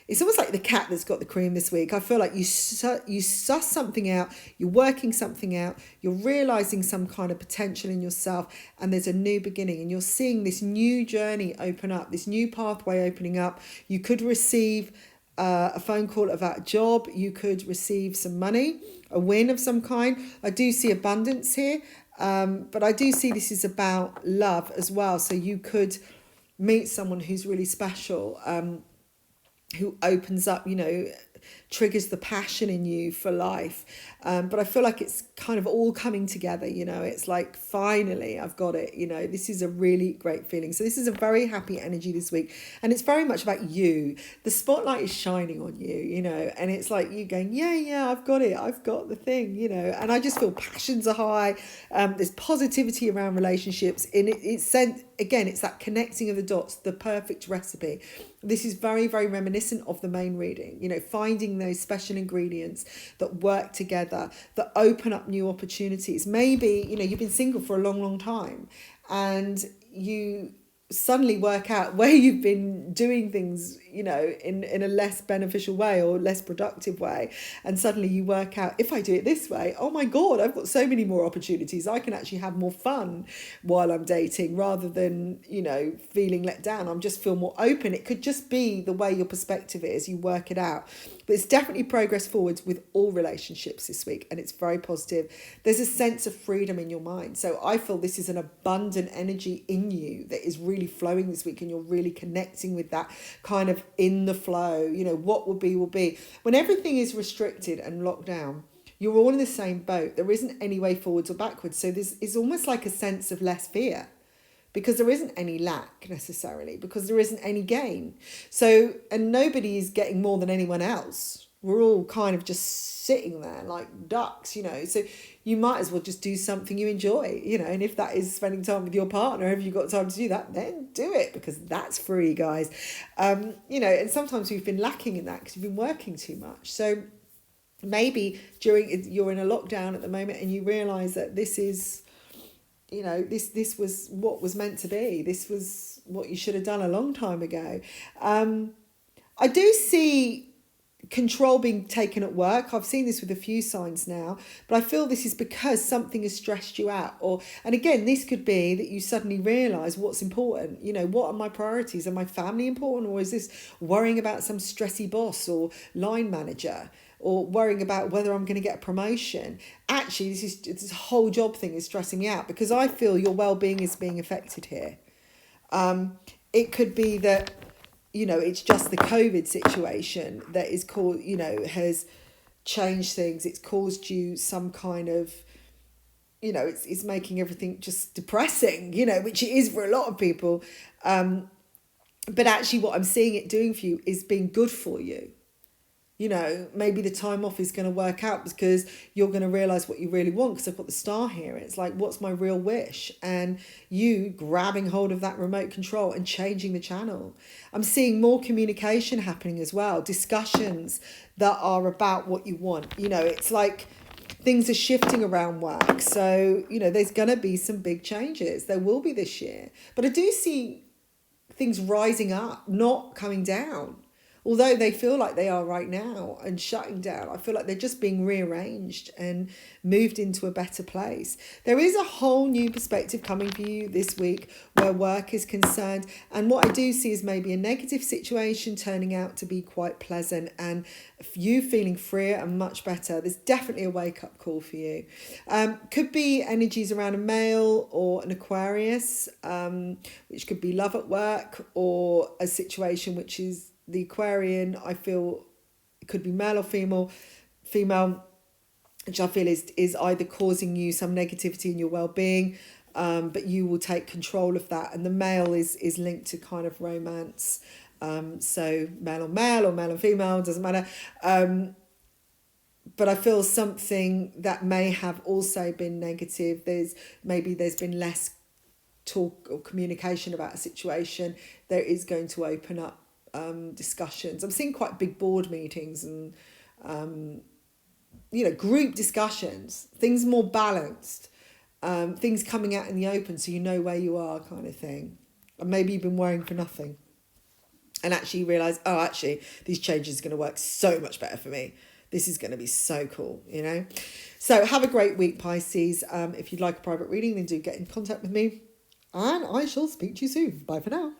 S1: it's almost like the cat that's got the cream this week. I feel like you suss something out, you're working something out, you're realizing some kind of potential in yourself, and there's a new beginning, and you're seeing this new journey open up, this new pathway opening up. You could receive a phone call about a job, you could receive some money, a win of some kind. I do see abundance here, but I do see this is about love as well. So you could meet someone who's really special, who opens up, you know, triggers the passion in you for life. But I feel like it's kind of all coming together, you know, it's like, finally, I've got it, you know, this is a really great feeling. So this is a very happy energy this week, and it's very much about you. The spotlight is shining on you, you know, and it's like you going, yeah, I've got it, I've got the thing, you know, and I just feel passions are high. There's positivity around relationships, and it's sent, again, it's that connecting of the dots, the perfect recipe. This is very, very reminiscent of the main reading, you know, finding those special ingredients that work together, that open up new opportunities. Maybe, you know, you've been single for a long, long time, and you suddenly work out where you've been doing things, you know, in a less beneficial way or less productive way, and suddenly you work out, if I do it this way, oh my god, I've got so many more opportunities, I can actually have more fun while I'm dating, rather than, you know, feeling let down. I'm just feel more open. It could just be the way your perspective is, you work it out. But it's definitely progress forwards with all relationships this week, and it's very positive. There's a sense of freedom in your mind. So I feel this is an abundant energy in you that is really flowing this week, and you're really connecting with that kind of in the flow. You know, what will be will be. When everything is restricted and locked down, you're all in the same boat. There isn't any way forwards or backwards. So this is almost like a sense of less fear, because there isn't any lack necessarily, because there isn't any gain. So, and nobody is getting more than anyone else. We're all kind of just sitting there like ducks, you know. So you might as well just do something you enjoy, you know. And if that is spending time with your partner, if you've got time to do that, then do it, because that's free, guys. You know, and sometimes we've been lacking in that because we've been working too much. So maybe you're in a lockdown at the moment, and you realise that this is, you know, this was what was meant to be. This was what you should have done a long time ago. I do see control being taken at work. I've seen this with a few signs now, but I feel this is because something has stressed you out. And again, this could be that you suddenly realise what's important. You know, what are my priorities? Are my family important, or is this worrying about some stressy boss or line manager, or worrying about whether I'm going to get a promotion? Actually, this whole job thing is stressing me out, because I feel your well-being is being affected here. It could be that, you know, it's just the COVID situation that is called, you know, has changed things. It's caused you some kind of, you know, it's making everything just depressing, you know, which it is for a lot of people. But actually what I'm seeing it doing for you is being good for you. You know, maybe the time off is going to work out because you're going to realise what you really want, because I've got the star here. It's like, what's my real wish? And you grabbing hold of that remote control and changing the channel. I'm seeing more communication happening as well. Discussions that are about what you want. You know, it's like things are shifting around work. So, you know, there's going to be some big changes. There will be this year. But I do see things rising up, not coming down. although they feel like they are right now and shutting down, I feel like they're just being rearranged and moved into a better place. There is a whole new perspective coming for you this week where work is concerned. And what I do see is maybe a negative situation turning out to be quite pleasant and you feeling freer and much better. There's definitely a wake-up call for you. Could be energies around a male or an Aquarius, which could be love at work, or a situation which is the Aquarian. I feel it could be male or female, which I feel is either causing you some negativity in your well-being, but you will take control of that. And the male is linked to kind of romance. So male on male or male and female, doesn't matter. But I feel something that may have also been negative. There's been less talk or communication about a situation. There is going to open up discussions. I'm seeing quite big board meetings and group discussions, things more balanced, things coming out in the open so you know where you are, kind of thing. And maybe you've been worrying for nothing and actually you realise, these changes are going to work so much better for me. This is going to be so cool, So have a great week, Pisces. If you'd like a private reading, then do get in contact with me. And I shall speak to you soon. Bye for now.